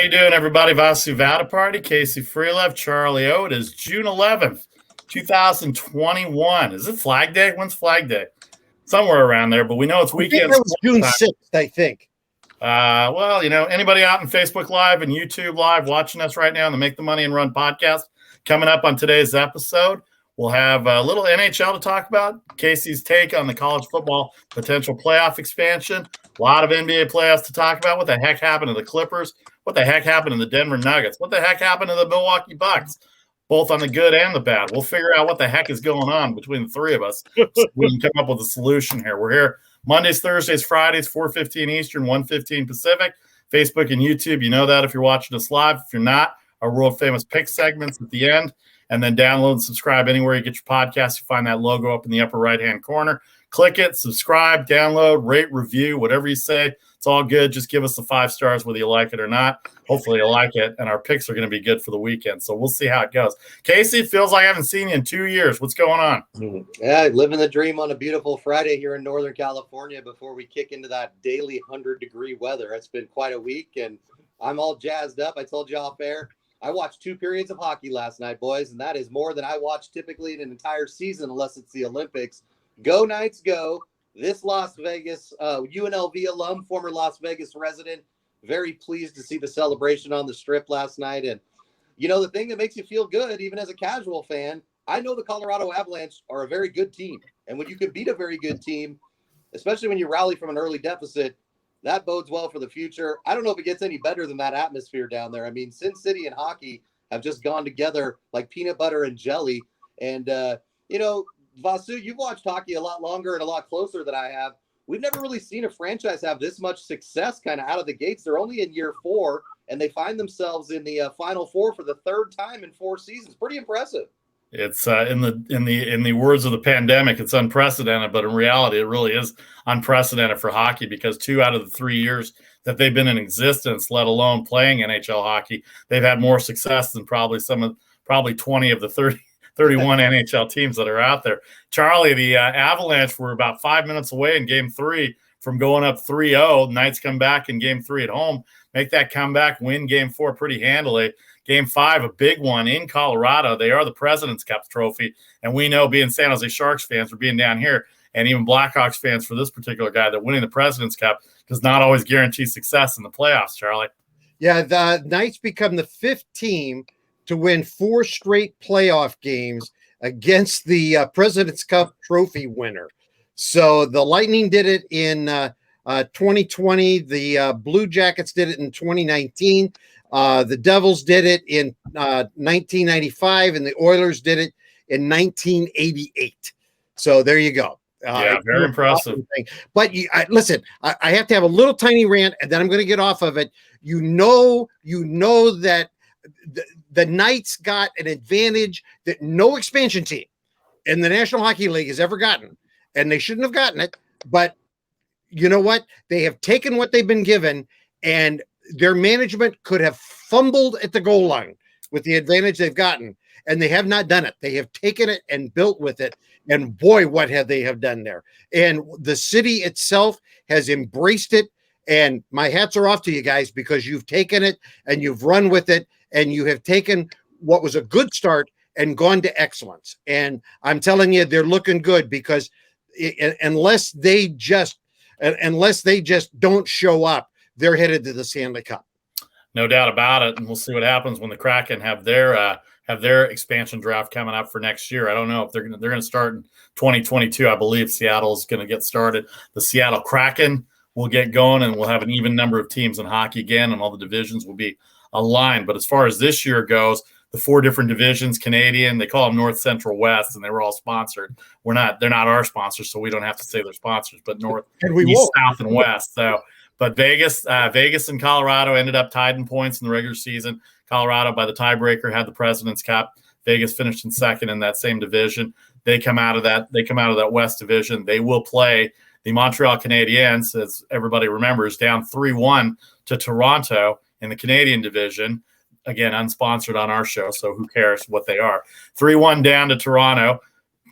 you doing, everybody? Vasu Vaddiparty, Casey Freelove, Charlie O. It is June 11th, 2021. Is it Flag Day? When's Flag Day? Somewhere around there, but we know it's weekend. It was June 6th, I think. Well, anybody out on Facebook Live and YouTube Live watching us right now on the Make the Money and Run podcast, coming up on today's episode, we'll have a little NHL to talk about, Casey's take on the college football potential playoff expansion, a lot of NBA playoffs to talk about. What the heck happened to the Clippers? What the heck happened to the Denver Nuggets? What the heck happened to the Milwaukee Bucks? Both on the good and the bad. We'll figure out what the heck is going on between the three of us so we can come up with a solution here. We're here Mondays, Thursdays, Fridays, 4:15 Eastern, 1:15 Pacific. Facebook and YouTube, you know that if you're watching us live. If you're not, our world-famous pick segments at the end. And then download and subscribe anywhere you get your podcast. You find that logo up in the upper right-hand corner. Click it, subscribe, download, rate, review, whatever you say. It's all good. Just give us the 5 stars whether you like it or not. Hopefully you like it, and our picks are going to be good for the weekend. So we'll see how it goes. Casey, it feels like I haven't seen you in 2 years. What's going on? Yeah, living the dream on a beautiful Friday here in Northern California before we kick into that daily 100-degree weather. It's been quite a week, and I'm all jazzed up. I told you off air. I watched 2 periods of hockey last night, boys, and that is more than I watch typically in an entire season unless it's the Olympics. Go Knights, go. This Las Vegas UNLV alum, former Las Vegas resident, very pleased to see the celebration on the Strip last night. And, the thing that makes you feel good, even as a casual fan, I know the Colorado Avalanche are a very good team. And when you can beat a very good team, especially when you rally from an early deficit, that bodes well for the future. I don't know if it gets any better than that atmosphere down there. I mean, Sin City and hockey have just gone together like peanut butter and jelly. And, Vasu, you've watched hockey a lot longer and a lot closer than I have. We've never really seen a franchise have this much success kind of out of the gates. They're only in year 4, and they find themselves in the Final Four for the 3rd time in 4 seasons. Pretty impressive. It's in the words of the pandemic, it's unprecedented, but in reality, it really is unprecedented for hockey because 2 out of the 3 years that they've been in existence, let alone playing NHL hockey, they've had more success than probably 20 of the 31 NHL teams that are out there. Charlie, the Avalanche were about 5 minutes away in Game 3 from going up 3-0. Knights come back in Game 3 at home, make that comeback, win Game 4 pretty handily. Game 5, a big one in Colorado. They are the President's Cup trophy, and we know being San Jose Sharks fans or being down here, and even Blackhawks fans for this particular guy, that winning the President's Cup does not always guarantee success in the playoffs, Charlie. Yeah, the Knights become the 5th team to win 4 straight playoff games against the President's Cup trophy winner. So the Lightning did it in 2020. The Blue Jackets did it in 2019. The Devils did it in 1995, and the Oilers did it in 1988. So there you go. Yeah, very impressive. But listen, I have to have a little tiny rant, and then I'm going to get off of it. You know that the Knights got an advantage that no expansion team in the National Hockey League has ever gotten, and they shouldn't have gotten it. But you know what? They have taken what they've been given, and their management could have fumbled at the goal line with the advantage they've gotten, and they have not done it. They have taken it and built with it, and boy, what have they have done there. And the city itself has embraced it, and my hats are off to you guys because you've taken it and you've run with it, and you have taken what was a good start and gone to excellence. And I'm telling you, they're looking good because unless they just don't show up, they're headed to the Stanley Cup. No doubt about it. And we'll see what happens when the Kraken have their expansion draft coming up for next year. I don't know if they're going to start in 2022. I believe Seattle is going to get started. The Seattle Kraken will get going, and we'll have an even number of teams in hockey again, and all the divisions will be aligned. But as far as this year goes, the 4 different divisions, Canadian, they call them North, Central, West, and they were all sponsored. They're not our sponsors, so we don't have to say they're sponsors, but North, East, South, and West. So, but Vegas and Colorado ended up tied in points in the regular season. Colorado, by the tiebreaker, had the President's Cup. Vegas finished in second in that same division. They come out of that West division. They will play the Montreal Canadiens, as everybody remembers, down 3-1 to Toronto in the Canadian division. Again, unsponsored on our show, so who cares what they are. 3-1 down to Toronto.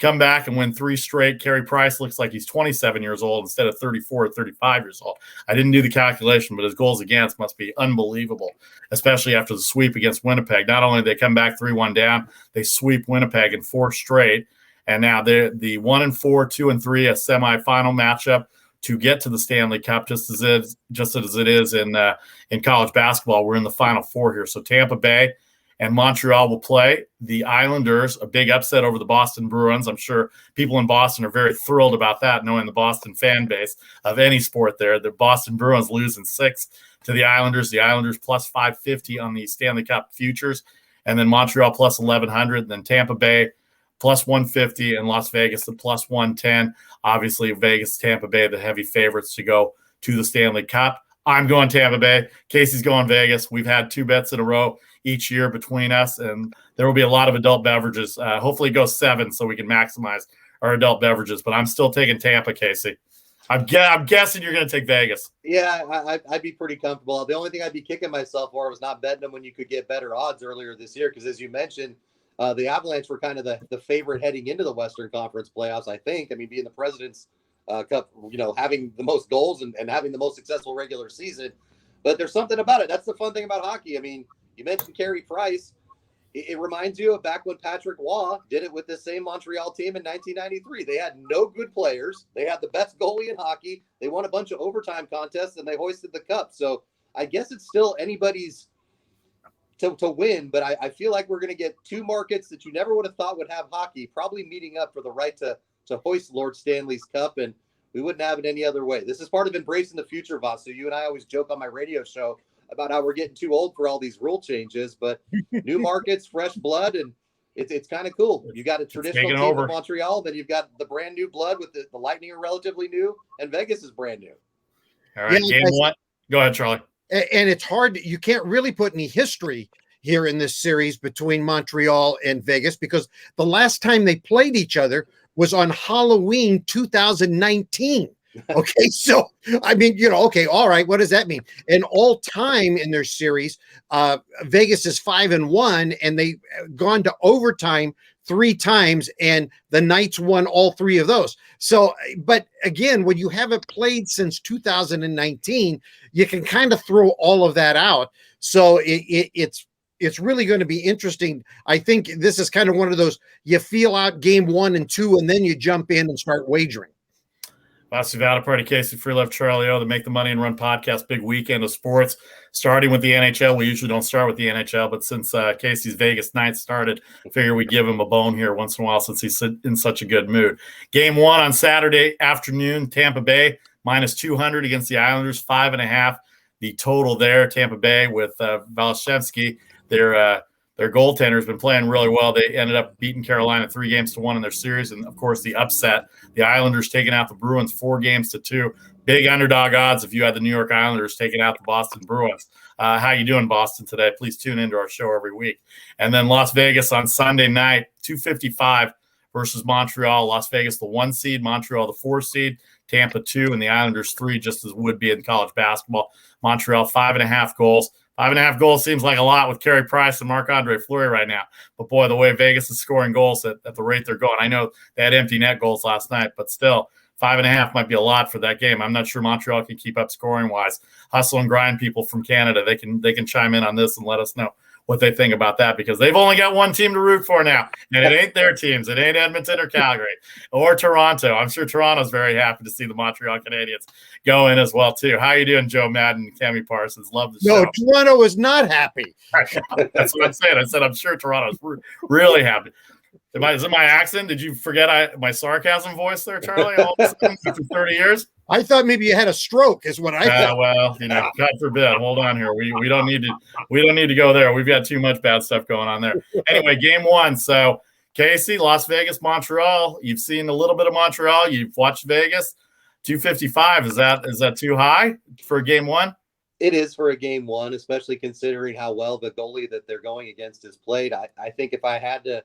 come back and win 3 straight. Carey Price looks like he's 27 years old instead of 34 or 35 years old. I didn't do the calculation, but his goals against must be unbelievable, especially after the sweep against Winnipeg. Not only did they come back 3-1 down, they sweep Winnipeg in 4 straight. And now they're the 1-4, 2-3, a semifinal matchup to get to the Stanley Cup, just as it is in college basketball. We're in the Final Four here. So Tampa Bay and Montreal will play. The Islanders, a big upset over the Boston Bruins. I'm sure people in Boston are very thrilled about that, knowing the Boston fan base of any sport there. The Boston Bruins losing 6 to the Islanders. The Islanders plus 550 on the Stanley Cup futures. And then Montreal plus 1,100. Then Tampa Bay plus 150, and Las Vegas at plus 110. Obviously, Vegas, Tampa Bay, the heavy favorites to go to the Stanley Cup. I'm going Tampa Bay. Casey's going Vegas. We've had 2 bets in a row each year between us, and there will be a lot of adult beverages. Hopefully it goes 7 so we can maximize our adult beverages, but I'm still taking Tampa, Casey. I'm guessing you're going to take Vegas. Yeah, I'd be pretty comfortable. The only thing I'd be kicking myself for was not betting them when you could get better odds earlier this year, because as you mentioned, the Avalanche were kind of the favorite heading into the Western Conference playoffs, I think. I mean, being the President's Cup, having the most goals and having the most successful regular season. But there's something about it. That's the fun thing about hockey. I mean, you mentioned Carey Price. It reminds you of back when Patrick Waugh did it with the same Montreal team in 1993. They had no good players. They had the best goalie in hockey. They won a bunch of overtime contests, and they hoisted the cup. So I guess it's still anybody's to win, but I feel like we're going to get 2 markets that you never would have thought would have hockey probably meeting up for the right to hoist Lord Stanley's Cup, and we wouldn't have it any other way. This is part of embracing the future, Vasu. You and I always joke on my radio show about how we're getting too old for all these rule changes, but new markets, fresh blood, and it's kind of cool. You got a traditional team in Montreal, then you've got the brand new blood with the Lightning are relatively new, and Vegas is brand new. All right, game 1. Go ahead, Charlie. And it's hard. You can't really put any history here in this series between Montreal and Vegas, because the last time they played each other was on Halloween 2019. Okay, so I mean, okay, all right. What does that mean? And all time in their series, Vegas is 5-1, and they've gone to overtime 3 times, and the Knights won all 3 of those. So, but again, when you haven't played since 2019, you can kind of throw all of that out. So it's really going to be interesting. I think this is kind of one of those, you feel out game 1 and 2, and then you jump in and start wagering. Vasu Vaddiparty, Casey Freelove, Charlie O, the Make the Money and Run podcast. Big weekend of sports, starting with the NHL. We usually don't start with the NHL, but since Casey's Vegas Knights started, I figure we give him a bone here once in a while since he's in such a good mood. Game 1 on Saturday afternoon, Tampa Bay minus 200 against the Islanders, 5.5. The total there, Tampa Bay with Vasilevsky. Their goaltender has been playing really well. They ended up beating Carolina 3-1 in their series. And, of course, the upset, the Islanders taking out the Bruins 4-2. Big underdog odds if you had the New York Islanders taking out the Boston Bruins. How you doing, Boston, today? Please tune into our show every week. And then Las Vegas on Sunday night, 255 versus Montreal. Las Vegas, the 1 seed, Montreal, the 4 seed, Tampa 2, and the Islanders 3, just as would be in college basketball. Montreal, 5.5 goals. 5.5 goals seems like a lot with Carey Price and Marc-Andre Fleury right now. But, boy, the way Vegas is scoring goals at the rate they're going. I know they had empty net goals last night, but still, 5.5 might be a lot for that game. I'm not sure Montreal can keep up scoring-wise. Hustle and grind people from Canada, they can chime in on this and let us know what they think about that, because they've only got one team to root for now, and it ain't their teams. It ain't Edmonton or Calgary or Toronto. I'm sure Toronto's very happy to see the Montreal Canadiens go in as well, too. How you doing, Joe Madden and Tammy Parsons? Love the show. No, Toronto is not happy. That's what I'm saying. I said I'm sure Toronto's really happy. Is it my accent? Did you forget my sarcasm voice there, Charlie, all of a sudden for 30 years? I thought maybe you had a stroke, is what I thought. Well, God forbid. Hold on here. We don't need to go there. We've got too much bad stuff going on there. Anyway, game 1. So, Casey, Las Vegas, Montreal. You've seen a little bit of Montreal. You've watched Vegas. 255. Is that too high for game 1? It is for a game 1, especially considering how well the goalie that they're going against is played. I think if I had to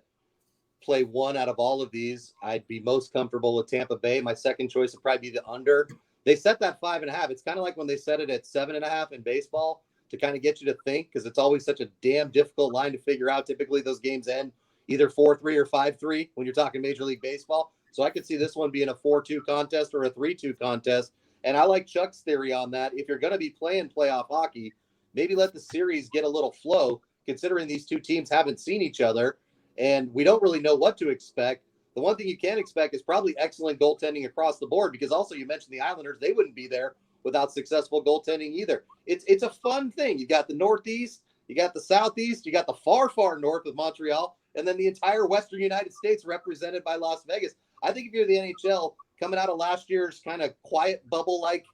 play one out of all of these, I'd be most comfortable with Tampa Bay. My second choice would probably be the under. They set that 5.5. It's kind of like when they set it at 7.5 in baseball to kind of get you to think, because it's always such a damn difficult line to figure out. Typically those games end, either 4-3 or 5-3 when you're talking Major League Baseball. So I could see this one being a 4-2 contest or a 3-2 contest. And I like Chuck's theory on that. If you're going to be playing playoff hockey, maybe let the series get a little flow, considering these two teams haven't seen each other and we don't really know what to expect. The one thing you can expect is probably excellent goaltending across the board, because also you mentioned the Islanders, they wouldn't be there without successful goaltending either. It's a fun thing. You got the Northeast, you got the Southeast, you got the far, far north with Montreal, and then the entire Western United States represented by Las Vegas. I think if you're the NHL coming out of last year's kind of quiet bubble-like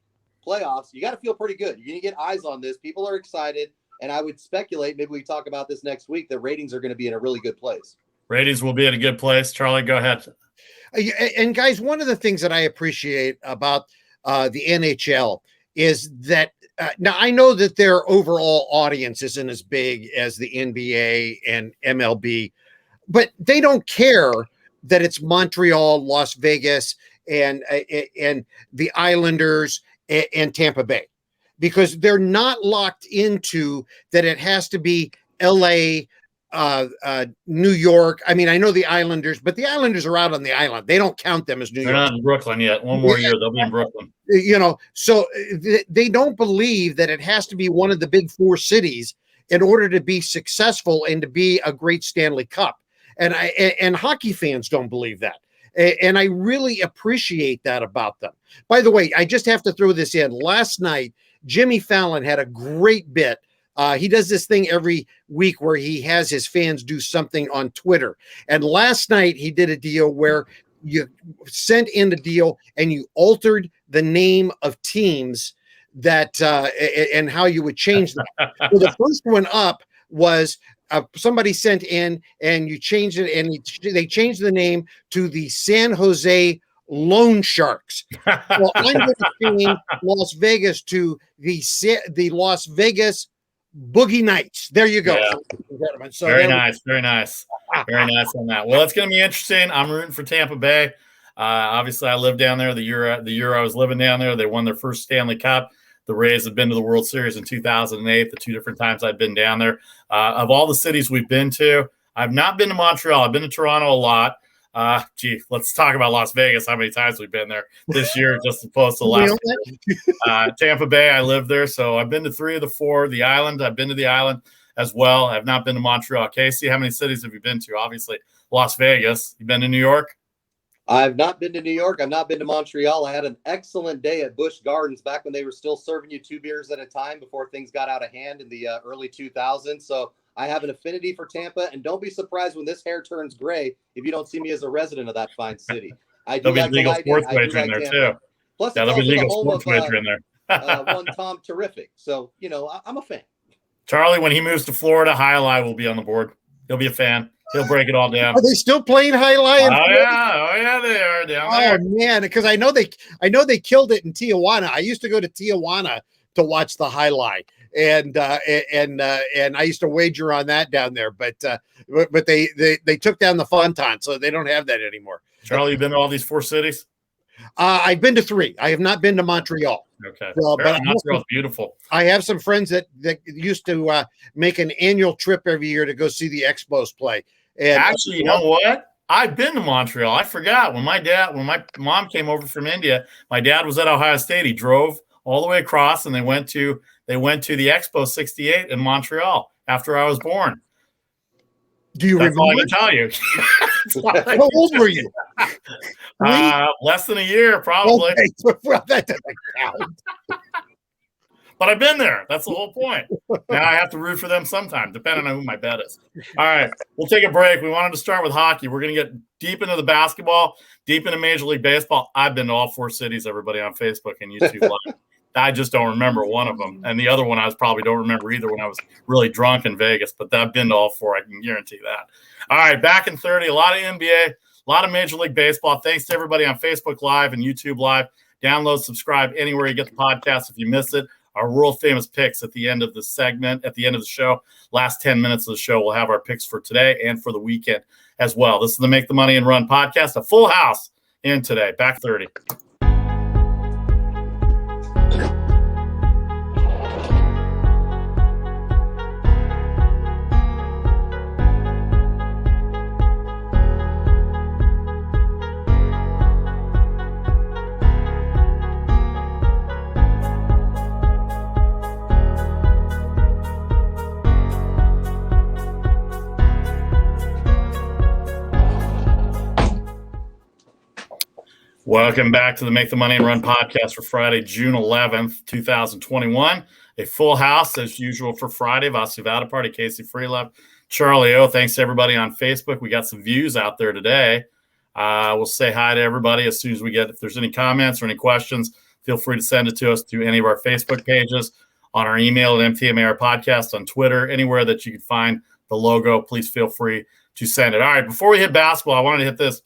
playoffs, you got to feel pretty good. You're going to get eyes on this. People are excited, and I would speculate, maybe we talk about this next week, that ratings are going to be in a really good place. Ratings will be in a good place. Charlie, go ahead. And guys, one of the things that I appreciate about the NHL is that now I know that their overall audience isn't as big as the NBA and MLB, but they don't care that it's Montreal, Las Vegas, and the Islanders and Tampa Bay, because they're not locked into that it has to be LA, New York. I mean, I know the Islanders, but the Islanders are out on the island. They don't count them as New York. They're not in Brooklyn yet. One more year, they'll be in Brooklyn. You know, so they don't believe that it has to be one of the big four cities in order to be successful and to be a great Stanley Cup. And hockey fans don't believe that. And I really appreciate that about them. By the way, I just have to throw this in. Last night, Jimmy Fallon had a great bit. He does this thing every week where he has his fans do something on Twitter. And last night he did a deal where you sent in the deal and you altered the name of teams that and how you would change them. So the first one up was somebody sent in and you changed it, and they changed the name to the San Jose Loan Sharks. Well, I'm going to change Las Vegas to the Las Vegas Boogie Nights. There you go. Yeah. So very nice. Very nice on that. Well, it's going to be interesting. I'm rooting for Tampa Bay. Obviously, I lived down there the year I was living down there. They won their first Stanley Cup. The Rays have been to the World Series in 2008, the two different times I've been down there. Of all the cities we've been to, I've not been to Montreal. I've been to Toronto a lot. Let's talk about Las Vegas, how many times we've been there this year, just opposed to last year. Tampa Bay, I lived there, so I've been to 3 of the 4. The island, I've been to the island as well. I've not been to Montreal. Casey, how many cities have you been to? Obviously, Las Vegas. You been to New York? I've not been to New York. I've not been to Montreal. I had an excellent day at Busch Gardens back when they were still serving you 2 beers at a time before things got out of hand in the early 2000s. So I have an affinity for Tampa, and don't be surprised when this hair turns gray if you don't see me as a resident of that fine city. I do there'll be legal sports wagering there too. Plus, there'll be legal sports wagering there. One Tom Terrific. So, I'm a fan. Charlie, when he moves to Florida, High Lie will be on the board. He'll be a fan. He'll break it all down. Are they still playing High Lie? Oh yeah, they are down there. Oh man, because I know they killed it in Tijuana. I used to go to Tijuana to watch the High Lie, and I used to wager on that down there. But they took down the Fontan, so they don't have that anymore. Charlie, you been to all these 4 cities? I've been to 3. I have not been to Montreal. Okay, but Montreal's beautiful. I have some friends that used to make an annual trip every year to go see the Expos play. And actually, you know what? I've been to Montreal. I forgot when my mom came over from India. My dad was at Ohio State. He drove all the way across, and they went to the Expo '68 in Montreal after I was born. Do you remember? All I can tell you. How old were you? Less than a year, probably. Okay. Well, that doesn't count. But I've been there. That's the whole point. Now I have to root for them sometime, depending on who my bet is. All right, we'll take a break. We wanted to start with hockey. We're going to get deep into the basketball, deep into Major League Baseball. I've been to all 4 cities, everybody on Facebook and YouTube Live. I just don't remember one of them. And the other one I probably don't remember either when I was really drunk in Vegas. But I've been to all 4. I can guarantee that. All right, back in 30, a lot of NBA, a lot of Major League Baseball. Thanks to everybody on Facebook Live and YouTube Live. Download, subscribe anywhere you get the podcast if you miss it. Our world famous picks at the end of the segment, at the end of the show. Last 10 minutes of the show, we'll have our picks for today and for the weekend as well. This is the Make the Money and Run podcast, a full house in today. Back 30. Welcome back to the Make the Money and Run podcast for Friday, June 11th, 2021. A full house as usual for Friday. Vasu Vaddiparty, Casey Freelove, Charlie O. Thanks to everybody on Facebook. We got some views out there today. We'll say hi to everybody as soon as we get, if there's any comments or any questions, feel free to send it to us to any of our Facebook pages, on our email at MTMAR Podcast, on Twitter, anywhere that you can find the logo. Please feel free to send it. All right, before we hit basketball, I wanted to hit this,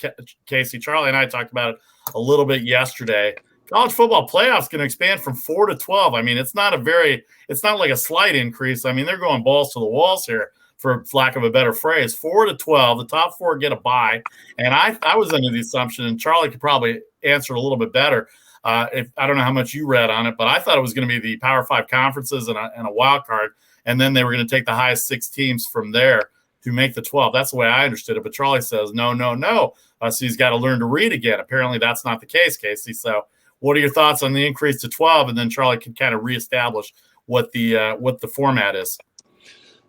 Casey. Charlie and I talked about it a little bit yesterday. College football playoffs going to expand from 4 to 12. I mean, it's not like a slight increase. I mean, they're going balls to the walls here, for lack of a better phrase. 4 to 12, the top four get a bye. And I was under the assumption, and Charlie could probably answer a little bit better. If I don't know how much you read on it, but I thought it was going to be the Power 5 conferences and a wild card, and then they were going to take the highest 6 teams from there to make the 12. That's the way I understood it. But Charlie says, no. So he's got to learn to read again. Apparently that's not the case, Casey. So what are your thoughts on the increase to 12? And then Charlie can kind of reestablish what the format is.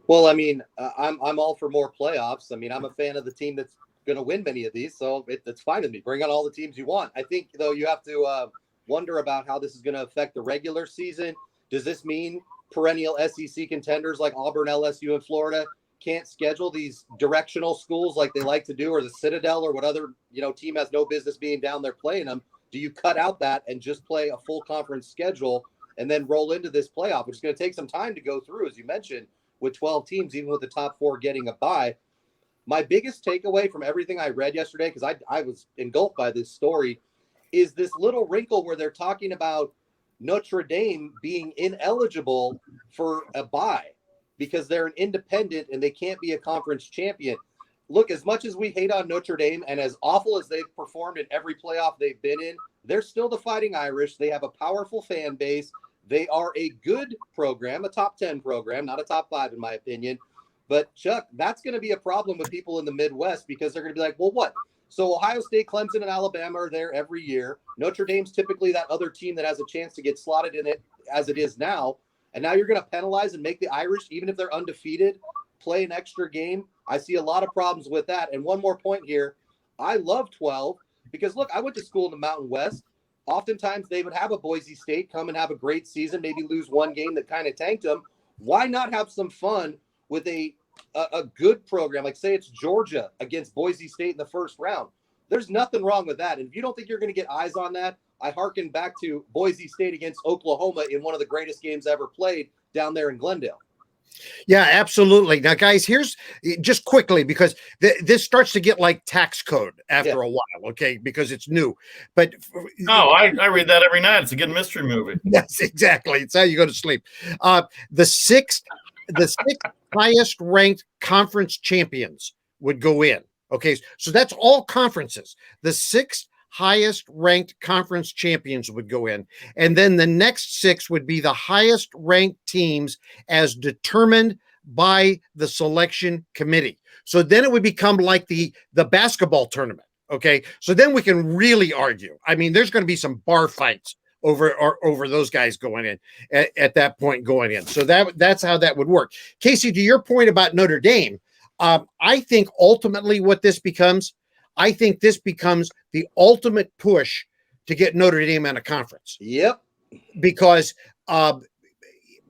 Well, I mean, I'm all for more playoffs. I mean, I'm a fan of the team that's going to win many of these, so it's fine with me. Bring on all the teams you want. I think, though, you have to wonder about how this is going to affect the regular season. Does this mean perennial SEC contenders like Auburn, LSU, and Florida can't schedule these directional schools like they like to do, or the Citadel, or what other team has no business being down there playing them? Do you cut out that and just play a full conference schedule and then roll into this playoff, which is going to take some time to go through, as you mentioned, with 12 teams, even with the top 4 getting a bye? My biggest takeaway from everything I read yesterday, because I was engulfed by this story, is this little wrinkle where they're talking about Notre Dame being ineligible for a bye because they're an independent and they can't be a conference champion. Look, as much as we hate on Notre Dame and as awful as they've performed in every playoff they've been in, they're still the Fighting Irish. They have a powerful fan base. They are a good program, a top 10 program, not a top 5 in my opinion. But Chuck, that's going to be a problem with people in the Midwest, because they're going to be like, well, what? So Ohio State, Clemson, and Alabama are there every year. Notre Dame's typically that other team that has a chance to get slotted in it as it is now. And now you're going to penalize and make the Irish, even if they're undefeated, play an extra game. I see a lot of problems with that. And one more point here. I love 12 because, look, I went to school in the Mountain West. Oftentimes they would have a Boise State come and have a great season, maybe lose one game that kind of tanked them. Why not have some fun with a good program? Like, say it's Georgia against Boise State in the first round. There's nothing wrong with that. And if you don't think you're going to get eyes on that, I hearken back to Boise State against Oklahoma in one of the greatest games ever played down there in Glendale. Yeah, absolutely. Now, guys, here's just quickly, because this starts to get like tax code after a while, okay, because it's new. But I read that every night. It's a good mystery movie. Yes, exactly. It's how you go to sleep. The sixth highest ranked conference champions would go in. Okay, so that's all conferences. The 6 highest ranked conference champions would go in. And then the next 6 would be the highest ranked teams as determined by the selection committee. So then it would become like the basketball tournament. Okay, so then we can really argue. I mean, there's going to be some bar fights over those guys going in at that point going in. So that's how that would work. Casey, to your point about Notre Dame, I think ultimately what this becomes, I think this becomes the ultimate push to get Notre Dame in a conference. Yep. Because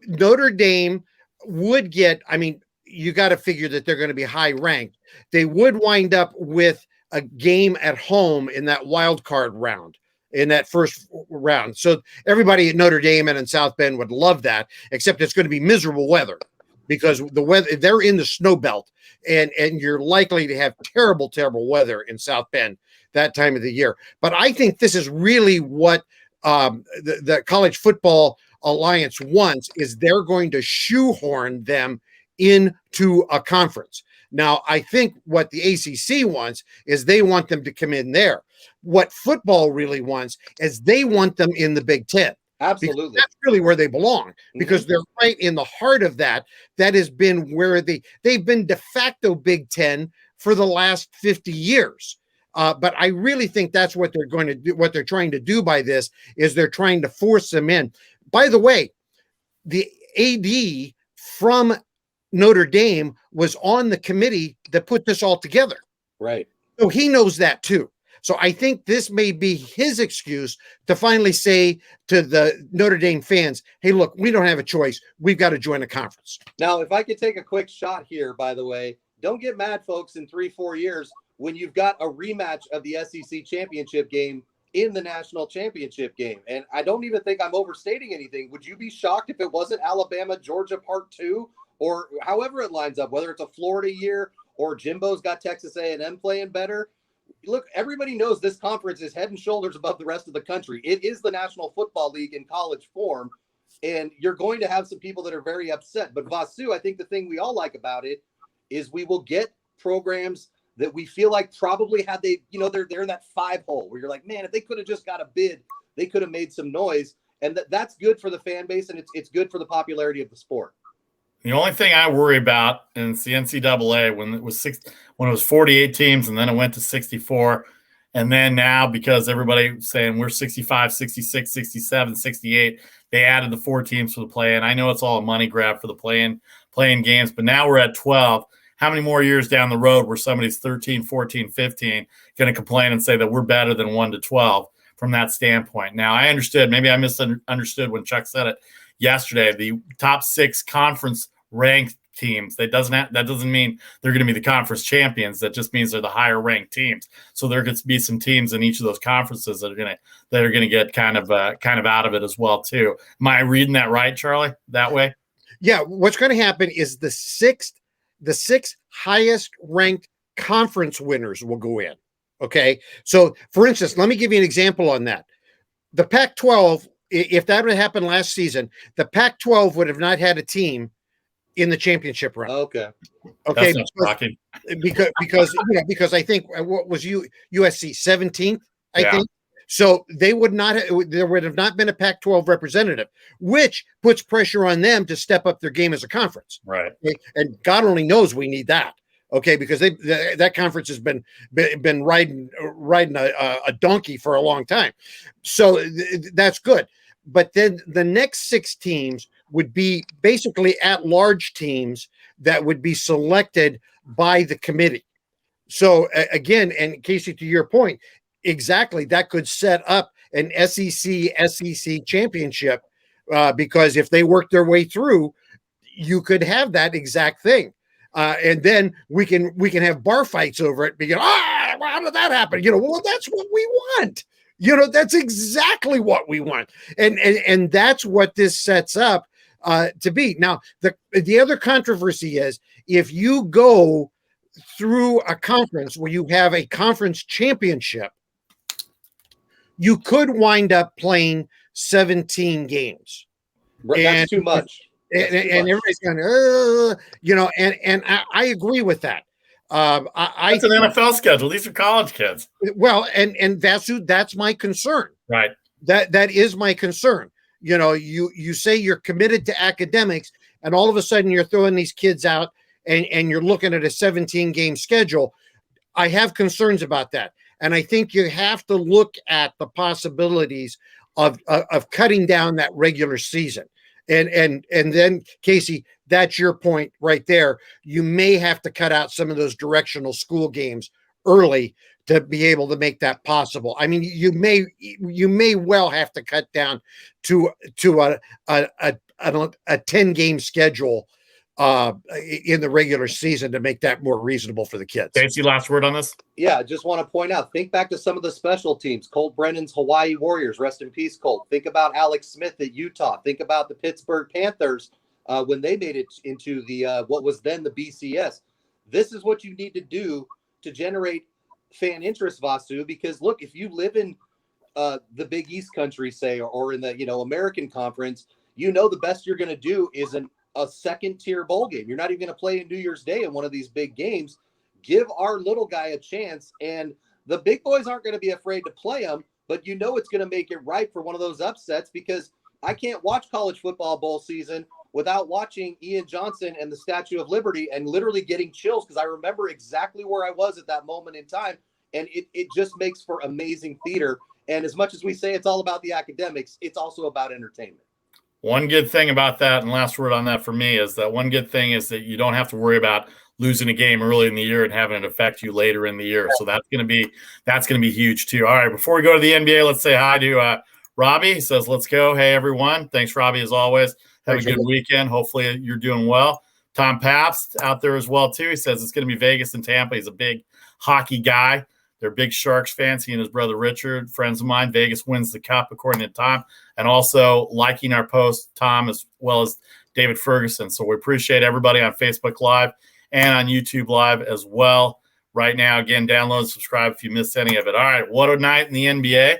Notre Dame would get, I mean, you got to figure that they're going to be high ranked. They would wind up with a game at home in that wild card round, in that first round. So everybody at Notre Dame and in South Bend would love that, except it's going to be miserable weather, because the weather, they're in the snow belt, and you're likely to have terrible weather in South Bend that time of the year. But I think this is really what the College Football Alliance wants, is they're going to shoehorn them into a conference. Now, I think what the ACC wants is they want them to come in there. What football really wants is they want them in the Big Ten. Absolutely. Because that's really where they belong, because they're right in the heart of that. That has been where they've been de facto Big Ten for the last 50 years. But I really think that's what they're going to do. What they're trying to do by this is they're trying to force them in. By the way, the AD from Notre Dame was on the committee that put this all together. Right. So he knows that too. So I think this may be his excuse to finally say to the Notre Dame fans, hey, look, we don't have a choice. We've got to join a conference. Now, if I could take a quick shot here, by the way, don't get mad, folks, in 3-4 years when you've got a rematch of the SEC championship game in the national championship game. And I don't even think I'm overstating anything. Would you be shocked if it wasn't Alabama, Georgia part 2, or however it lines up, whether it's a Florida year or Jimbo's got Texas A&M playing better? Look, everybody knows this conference is head and shoulders above the rest of the country. It is the National Football League in college form, and you're going to have some people that are very upset. But Vasu, I think the thing we all like about it is we will get programs that we feel like probably had they, they're in that 5 hole where you're like, man, if they could have just got a bid, they could have made some noise. And that's good for the fan base, and it's good for the popularity of the sport. The only thing I worry about, and it's the NCAA, when it was 48 teams and then it went to 64, and then now because everybody's saying we're 65, 66, 67, 68, they added the 4 teams for the play-in. I know it's all a money grab for the playing games, but now we're at 12. How many more years down the road where somebody's 13, 14, 15 going to complain and say that we're better than 1 to 12 from that standpoint? Now, I understood. Maybe I misunderstood when Chuck said it yesterday. The top 6 conference ranked teams. That doesn't mean they're going to be the conference champions. That just means they're the higher ranked teams. So there could be some teams in each of those conferences that are going to get kind of out of it as well too. Am I reading that right, Charlie? That way? Yeah. What's going to happen is the 6 highest ranked conference winners will go in. Okay. So for instance, let me give you an example on that. The Pac-12, if that would have happened last season, the Pac-12 would have not had a team in the championship round. Okay. Okay. That's not shocking. Because I think what was USC 17th, I think. So there would have not been a Pac-12 representative, which puts pressure on them to step up their game as a conference. Right. Okay? And God only knows we need that. Okay, because that conference has been riding a donkey for a long time. So that's good. But then the next 6 teams would be basically at-large teams that would be selected by the committee. So again, and Casey, to your point, exactly, that could set up an SEC championship because if they work their way through, you could have that exact thing. And then we can have bar fights over it because, how did that happen? Well, that's what we want. That's exactly what we want. And that's what this sets up to be. Now, the other controversy is if you go through a conference where you have a conference championship, you could wind up playing 17 games. That's too much. And everybody's going, and I agree with that. It's an NFL schedule. These are college kids. Well, and Vasu, that's my concern. Right. That is my concern. You say you're committed to academics, and all of a sudden you're throwing these kids out, and you're looking at a 17-game schedule. I have concerns about that, and I think you have to look at the possibilities of cutting down that regular season. And then, Casey, that's your point right there. You may have to cut out some of those directional school games early to be able to make that possible. I mean, you may well have to cut down to a 10-game schedule in the regular season to make that more reasonable for the kids. Casey, last word on this? Yeah, just want to point out, think back to some of the special teams. Colt Brennan's Hawaii Warriors, rest in peace, Colt. Think about Alex Smith at Utah. Think about the Pittsburgh Panthers when they made it into the what was then the BCS. This is what you need to do to generate fan interest, Vasu, because look, if you live in the Big East country, say, or in the American Conference, the best you're going to do is a second-tier bowl game. You're not even going to play in New Year's Day in one of these big games. Give our little guy a chance, and the big boys aren't going to be afraid to play him, but it's going to make it right for one of those upsets, because I can't watch college football bowl season without watching Ian Johnson and the Statue of Liberty and literally getting chills, because I remember exactly where I was at that moment in time, and it just makes for amazing theater. And as much as we say it's all about the academics, it's also about entertainment. One good thing about that, and last word on that for me, is that one good thing is that you don't have to worry about losing a game early in the year and having it affect you later in the year. So that's going to be huge too. All right, before we go to the NBA, let's say hi to Robbie. He says, "Let's go." Hey everyone, thanks Robbie as always. Have a good weekend. Hopefully you're doing well. Tom Pabst out there as well too. He says it's going to be Vegas and Tampa. He's a big hockey guy. They're big Sharks fans. He and his brother Richard, friends of mine. Vegas wins the cup, according to Tom. And also liking our post, Tom, as well as David Ferguson. So we appreciate everybody on Facebook Live and on YouTube Live as well. Right now, again, download and subscribe if you missed any of it. All right, what a night in the NBA.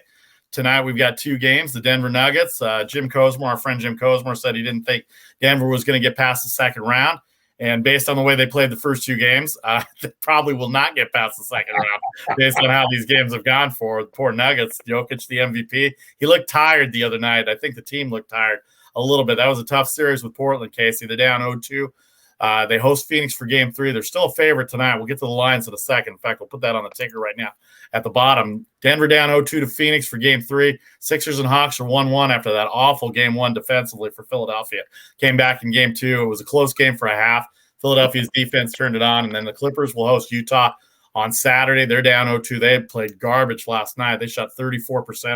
Tonight we've got 2 games. The Denver Nuggets. Jim Cosmore, our friend Jim Cosmore, said he didn't think Denver was going to get past the second round. And based on the way they played the first 2 games, they probably will not get past the second round based on how these games have gone for the poor Nuggets. Jokic, the MVP. He looked tired the other night. I think the team looked tired a little bit. That was a tough series with Portland, Casey. They're down 0-2. They host Phoenix for game 3. They're still a favorite tonight. We'll get to the lines in a second. In fact, we'll put that on the ticker right now at the bottom. Denver down 0-2 to Phoenix for game 3. Sixers and Hawks are 1-1 after that awful game 1 defensively for Philadelphia. Came back in game 2. It was a close game for a half. Philadelphia's defense turned it on, and then the Clippers will host Utah on Saturday. They're down 0-2. They played garbage last night. They shot 34%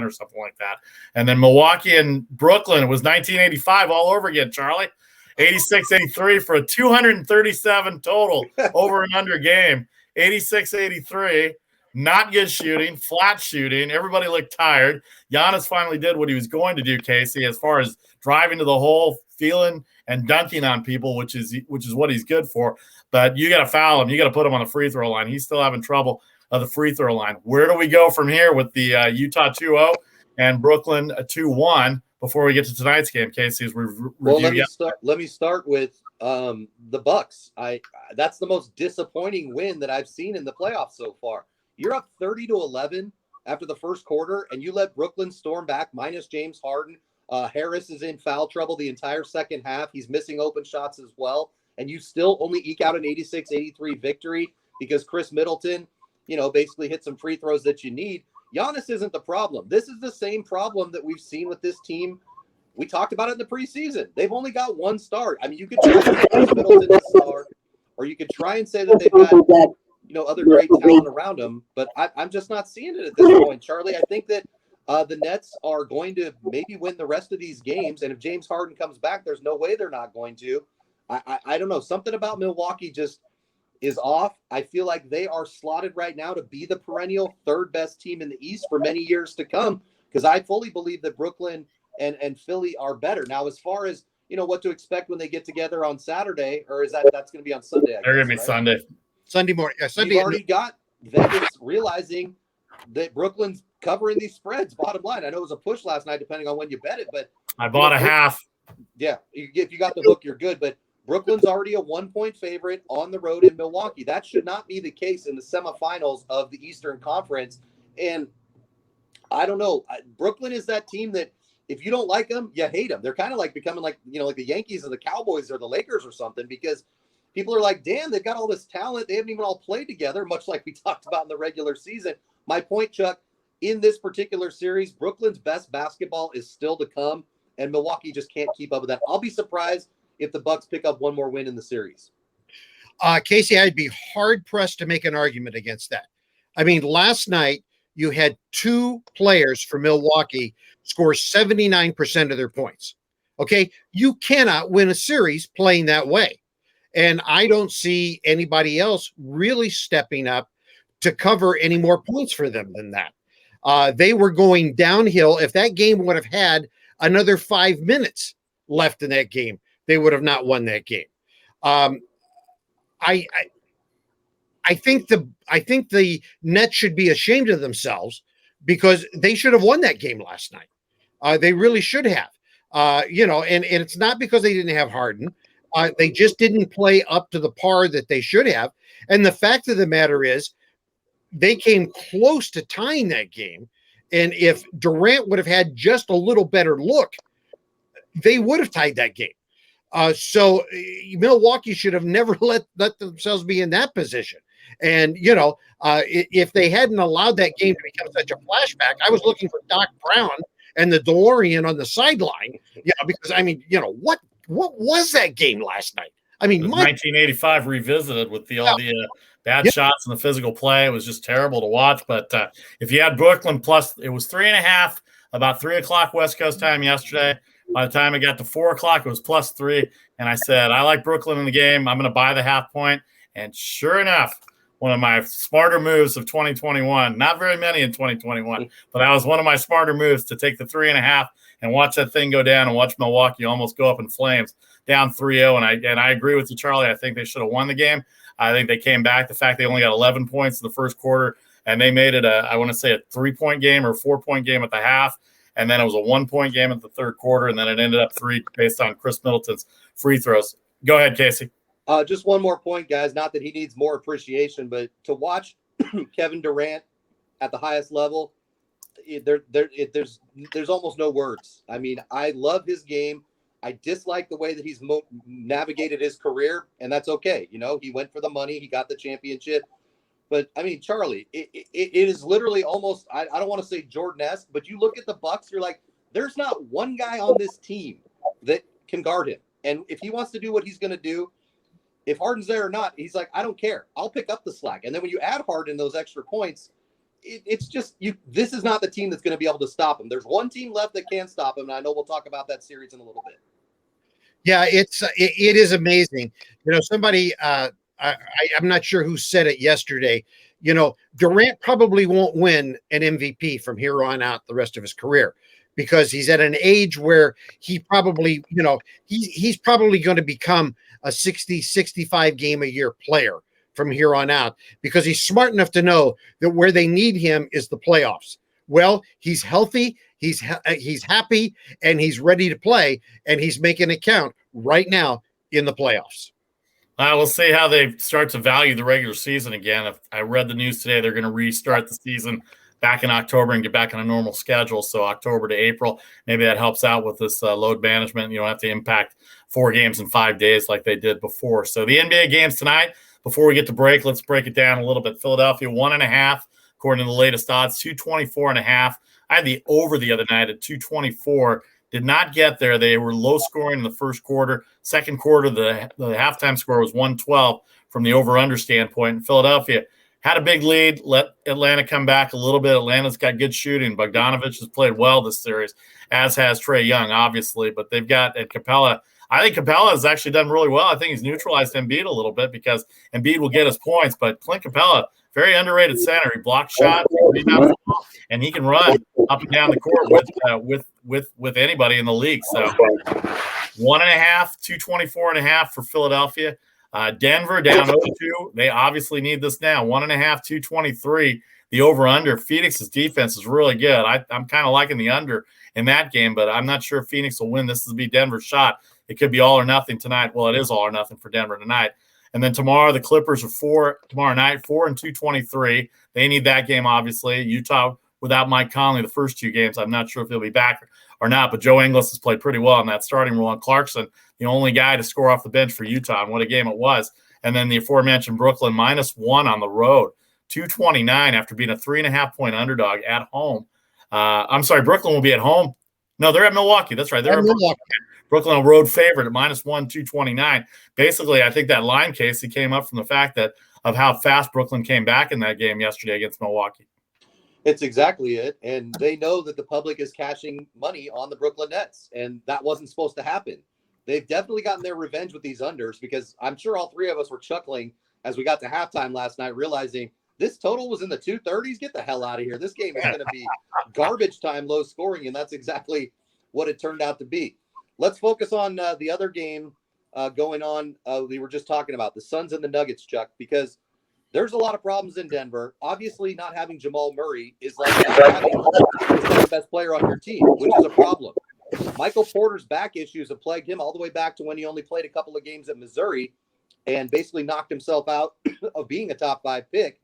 or something like that. And then Milwaukee and Brooklyn, it was 1985 all over again, Charlie. 86-83 for a 237 total over and under game. 86-83. Not good shooting, flat shooting. Everybody looked tired. Giannis finally did what he was going to do, Casey, as far as driving to the hole, feeling and dunking on people, which is what he's good for. But you got to foul him. You got to put him on the free throw line. He's still having trouble at the free throw line. Where do we go from here with the Utah 2-0 and Brooklyn 2-1 before we get to tonight's game, Casey? As let me start with the Bucks. That's the most disappointing win that I've seen in the playoffs so far. You're up 30-11 after the first quarter, and you let Brooklyn storm back minus James Harden. Harris is in foul trouble the entire second half. He's missing open shots as well. And you still only eke out an 86-83 victory because Chris Middleton, basically hit some free throws that you need. Giannis isn't the problem. This is the same problem that we've seen with this team. We talked about it in the preseason. They've only got one start. I mean, you could try to say Chris Middleton is a star, or you could try and say that they've got other great talent around them, but I'm just not seeing it at this point, Charlie. I think that the Nets are going to maybe win the rest of these games, and if James Harden comes back, there's no way they're not going to. I don't know. Something about Milwaukee just is off. I feel like they are slotted right now to be the perennial third best team in the East for many years to come, because I fully believe that Brooklyn and Philly are better. Now, as far as what to expect when they get together on Saturday, or is that's going to be on Sunday? They're going to be right? Sunday morning. Sunday. You've already got Vegas realizing that Brooklyn's covering these spreads. Bottom line, I know it was a push last night, depending on when you bet it, but I bought a half. Yeah, if you got the hook, you're good. But Brooklyn's already a 1-point favorite on the road in Milwaukee. That should not be the case in the semifinals of the Eastern Conference. And I don't know. Brooklyn is that team that if you don't like them, you hate them. They're kind of like becoming like the Yankees or the Cowboys or the Lakers or something, because people are like, damn, they've got all this talent. They haven't even all played together, much like we talked about in the regular season. My point, Chuck, in this particular series, Brooklyn's best basketball is still to come, and Milwaukee just can't keep up with that. I'll be surprised if the Bucks pick up one more win in the series. Casey, I'd be hard-pressed to make an argument against that. I mean, last night you had 2 players for Milwaukee score 79% of their points. Okay? You cannot win a series playing that way. And I don't see anybody else really stepping up to cover any more points for them than that. They were going downhill. If that game would have had another 5 minutes left in that game, they would have not won that game. I think the Nets should be ashamed of themselves, because they should have won that game last night. They really should have. And it's not because they didn't have Harden. They just didn't play up to the par that they should have. And the fact of the matter is, they came close to tying that game. And if Durant would have had just a little better look, they would have tied that game. So Milwaukee should have never let themselves be in that position. And, if they hadn't allowed that game to become such a flashback, I was looking for Doc Brown and the DeLorean on the sideline, because, I mean, what was that game last night? I mean, 1985 revisited with all the bad shots and the physical play. It was just terrible to watch. But if you had Brooklyn plus, it was 3.5, about 3 o'clock West Coast time yesterday. By the time it got to 4 o'clock, it was +3. And I said, I like Brooklyn in the game. I'm going to buy the half point. And sure enough, one of my smarter moves of 2021, not very many in 2021, but that was one of my smarter moves to take the 3.5 and watch that thing go down and watch Milwaukee almost go up in flames, down 3-0. And I agree with you, Charlie. I think they should have won the game. I think they came back. The fact they only got 11 points in the first quarter, and they made it I want to say a 3-point game or a 4-point game at the half. And then it was a 1-point game at the third quarter. And then it ended up 3 based on Chris Middleton's free throws. Go ahead, Casey. Just one more point, guys. Not that he needs more appreciation, but to watch Kevin Durant at the highest level, there's almost no words. I mean, I love his game. I dislike the way that he's navigated his career, and that's okay. You know, he went for the money. He got the championship. But, I mean, Charlie, it is literally almost, I don't want to say Jordan-esque, but you look at the Bucks, you're like, there's not one guy on this team that can guard him. And if he wants to do what he's going to do, if Harden's there or not, he's like, I don't care. I'll pick up the slack. And then when you add Harden those extra points, it's just this is not the team that's going to be able to stop him. There's one team left that can stop him, and I know we'll talk about that series in a little bit. Yeah, it is amazing. You know, somebody I'm not sure who said it yesterday. You know, Durant probably won't win an MVP from here on out the rest of his career, because he's at an age where he probably, you know, he's probably going to become a 60, 65 game a year player from here on out, because he's smart enough to know that where they need him is the playoffs. Well, he's healthy, he's happy, and he's ready to play, and he's making it count right now in the playoffs. We'll see how they start to value the regular season again. If I read the news today, they're going to restart the season back in October and get back on a normal schedule. So October to April, maybe that helps out with this load management. You don't have to impact 4 games in 5 days like they did before. So the NBA games tonight, before we get to break, let's break it down a little bit. Philadelphia 1.5, according to the latest odds, 224.5. I had the over the other night at 224. Did not get there. They were low scoring in the first quarter. Second quarter, the halftime score was 112 from the over-under standpoint. And Philadelphia had a big lead, let Atlanta come back a little bit. Atlanta's got good shooting. Bogdanovich has played well this series, as has Trae Young, obviously. But they've got at Capella. I think Capella has actually done really well. I think he's neutralized Embiid a little bit, because Embiid will get his points. But Clint Capella, very underrated center. He blocks shots, and he can run up and down the court with anybody in the league. So 1.5, 224.5 for Philadelphia. Denver down 0-2. They obviously need this now. 1.5, 223. The over-under. Phoenix's defense is really good. I'm kind of liking the under in that game, but I'm not sure if Phoenix will win. This will be Denver's shot. It could be all or nothing tonight. Well, it is all or nothing for Denver tonight. And then tomorrow, the Clippers are tomorrow night, 4 and 223. They need that game, obviously. Utah without Mike Conley the first 2 games. I'm not sure if he'll be back or not, but Joe Ingles has played pretty well in that starting role. And Clarkson, the only guy to score off the bench for Utah, and what a game it was. And then the aforementioned Brooklyn -1 on the road, 229 after being a 3.5-point underdog at home. I'm sorry, Brooklyn will be at home. No, they're at Milwaukee. That's right. They're at Milwaukee. Brooklyn, a road favorite at -1, 229. Basically, I think that line, Casey, came up from the fact of how fast Brooklyn came back in that game yesterday against Milwaukee. It's exactly it. And they know that the public is cashing money on the Brooklyn Nets, and that wasn't supposed to happen. They've definitely gotten their revenge with these unders, because I'm sure all 3 of us were chuckling as we got to halftime last night, realizing this total was in the 230s. Get the hell out of here. This game is going to be garbage time, low scoring, and that's exactly what it turned out to be. Let's focus on the other game going on. We were just talking about the Suns and the Nuggets, Chuck, because there's a lot of problems in Denver. Obviously, not having Jamal Murray is like having the second best player on your team, which is a problem. Michael Porter's back issues have plagued him all the way back to when he only played a couple of games at Missouri and basically knocked himself out of being a top 5 pick.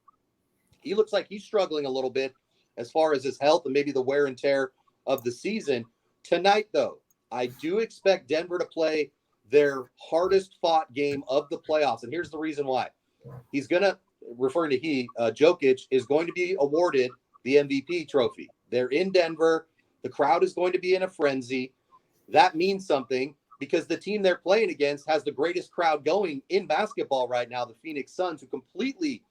He looks like he's struggling a little bit as far as his health and maybe the wear and tear of the season. Tonight, though, I do expect Denver to play their hardest fought game of the playoffs. And here's the reason why. Jokic is going to be awarded the MVP trophy. They're in Denver. The crowd is going to be in a frenzy. That means something. because the team they're playing against has the greatest crowd going in basketball right now, the Phoenix Suns, who completely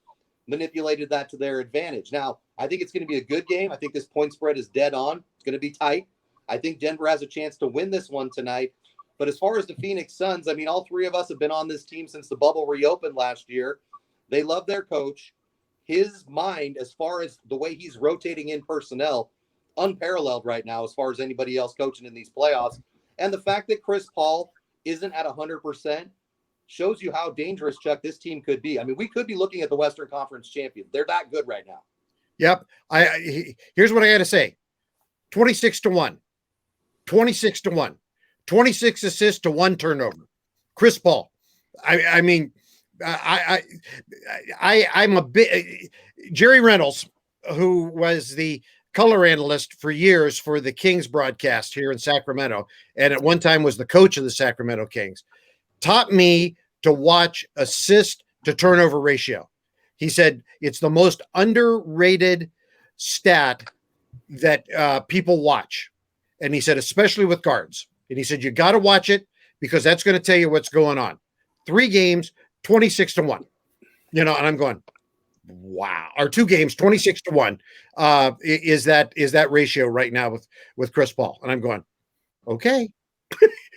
manipulated that to their advantage. Now, I think it's going to be a good game. I think this point spread is dead on. It's going to be tight. I think Denver has a chance to win this one tonight. But as far as the Phoenix Suns, I mean, all three of us have been on this team since the bubble reopened last year. They love their coach. His mind, as far as the way he's rotating in personnel, unparalleled right now as far as anybody else coaching in these playoffs. And the fact that Chris Paul isn't at 100% shows you how dangerous, Chuck, this team could be. I mean, we could be looking at the Western Conference champions. They're that good right now. Yep. Here's what I got to say. 26-1. 26-1. 26 assists to 1 turnover. Chris Paul. I'm a bit. Jerry Reynolds, who was the color analyst for years for the Kings broadcast here in Sacramento, and at one time was the coach of the Sacramento Kings, taught me to watch assist to turnover ratio. He said it's the most underrated stat that people watch. And he said, especially with guards. And he said, you got to watch it because that's going to tell you what's going on. 3 games, 26-1. And I'm going, wow. Or 2 games, 26-1 is that ratio right now with Chris Paul. And I'm going, okay,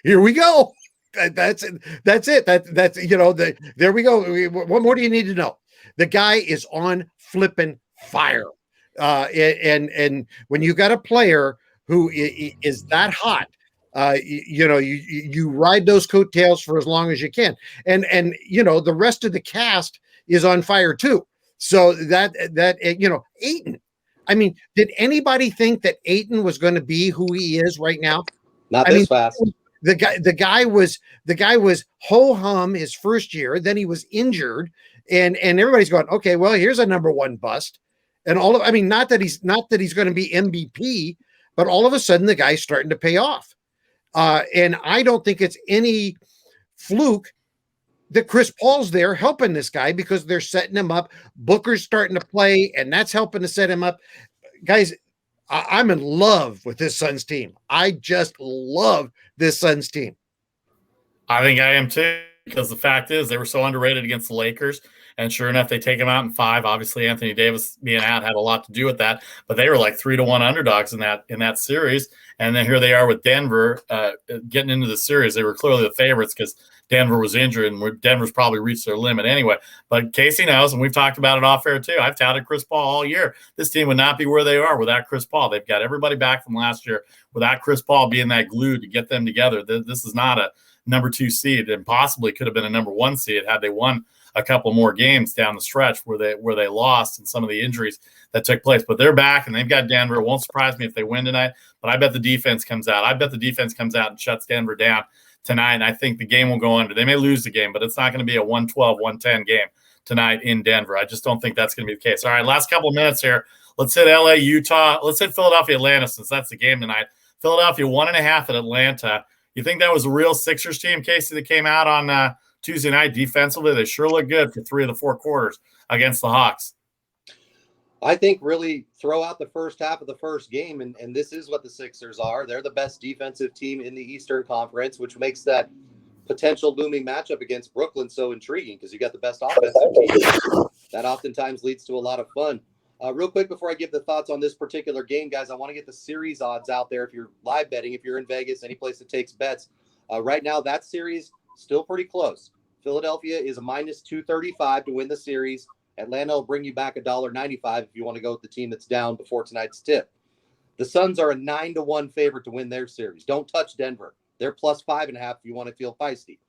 here we go. That's it. There we go. What more do you need to know? The guy is on flipping fire. And when you got a player who is that hot, you ride those coattails for as long as you can. And the rest of the cast is on fire too. So that Ayton, I mean, did anybody think that Ayton was going to be who he is right now? Not this fast. The guy was ho-hum his first year. Then he was injured, and everybody's going, okay, well, here's a number 1 bust. And not that he's going to be MVP, but all of a sudden the guy's starting to pay off. And I don't think it's any fluke that Chris Paul's there helping this guy because they're setting him up. Booker's starting to play, and that's helping to set him up. Guys, I'm in love with this Suns team. I just love this Suns team. I think I am too, because the fact is they were so underrated against the Lakers. And sure enough, they take them out in 5. Obviously, Anthony Davis being out had a lot to do with that. But they were like 3-1 underdogs in that series. And then here they are with Denver getting into the series. They were clearly the favorites because Denver was injured, and Denver's probably reached their limit anyway. But Casey knows, and we've talked about it off air too. I've touted Chris Paul all year. This team would not be where they are without Chris Paul. They've got everybody back from last year without Chris Paul being that glue to get them together. This is not a number 2 seed, and possibly could have been a number 1 seed had they won a couple more games down the stretch where they lost and some of the injuries that took place. But they're back, and they've got Denver. It won't surprise me if they win tonight, but I bet the defense comes out. I bet the defense comes out and shuts Denver down tonight, and I think the game will go under. They may lose the game, but it's not going to be a 112, 110 game tonight in Denver. I just don't think that's going to be the case. All right, last couple of minutes here. Let's hit LA, Utah. Let's hit Philadelphia, Atlanta, since that's the game tonight. Philadelphia 1.5 at Atlanta. You think that was a real Sixers team, Casey, that came out on Tuesday night defensively? They sure look good for 3 of the 4 quarters against the Hawks. I think really throw out the first half of the first game, and this is what the Sixers are. They're the best defensive team in the Eastern Conference, which makes that potential looming matchup against Brooklyn so intriguing because you got the best offensive team. That oftentimes leads to a lot of fun. Real quick before I give the thoughts on this particular game, guys, I want to get the series odds out there. If you're live betting, if you're in Vegas, any place that takes bets, right now that series still pretty close. Philadelphia is a minus 235 to win the series. Atlanta will bring you back $1.95 if you want to go with the team that's down before tonight's tip. The Suns are a 9-1 favorite to win their series. Don't touch Denver. They're plus 5.5 if you want to feel feisty.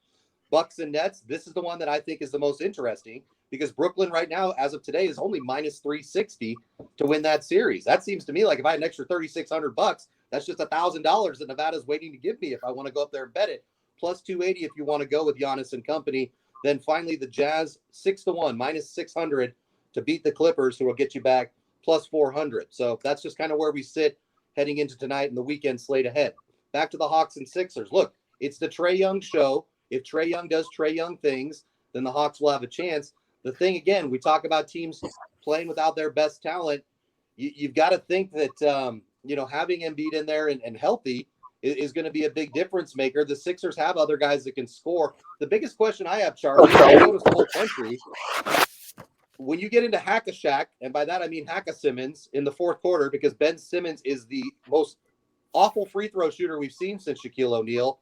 Bucks and Nets, this is the one that I think is the most interesting because Brooklyn right now, as of today, is only minus 360 to win that series. That seems to me like if I had an extra $3,600, that's just $1,000 that Nevada's waiting to give me if I want to go up there and bet it. Plus 280 if you want to go with Giannis and company. Then finally, the Jazz 6-1, minus 600 to beat the Clippers, who will get you back plus 400. So that's just kind of where we sit heading into tonight and the weekend slate ahead. Back to the Hawks and Sixers. Look, it's the Trae Young show. If Trae Young does Trae Young things, then the Hawks will have a chance. The thing, again, we talk about teams playing without their best talent. You've got to think that, having Embiid in there and healthy is going to be a big difference maker. The Sixers have other guys that can score. The biggest question I have, Charlie, I noticed the whole country, when you get into Hack-a-Shack, and by that I mean Hack-a-Simmons in the fourth quarter, because Ben Simmons is the most awful free throw shooter we've seen since Shaquille O'Neal,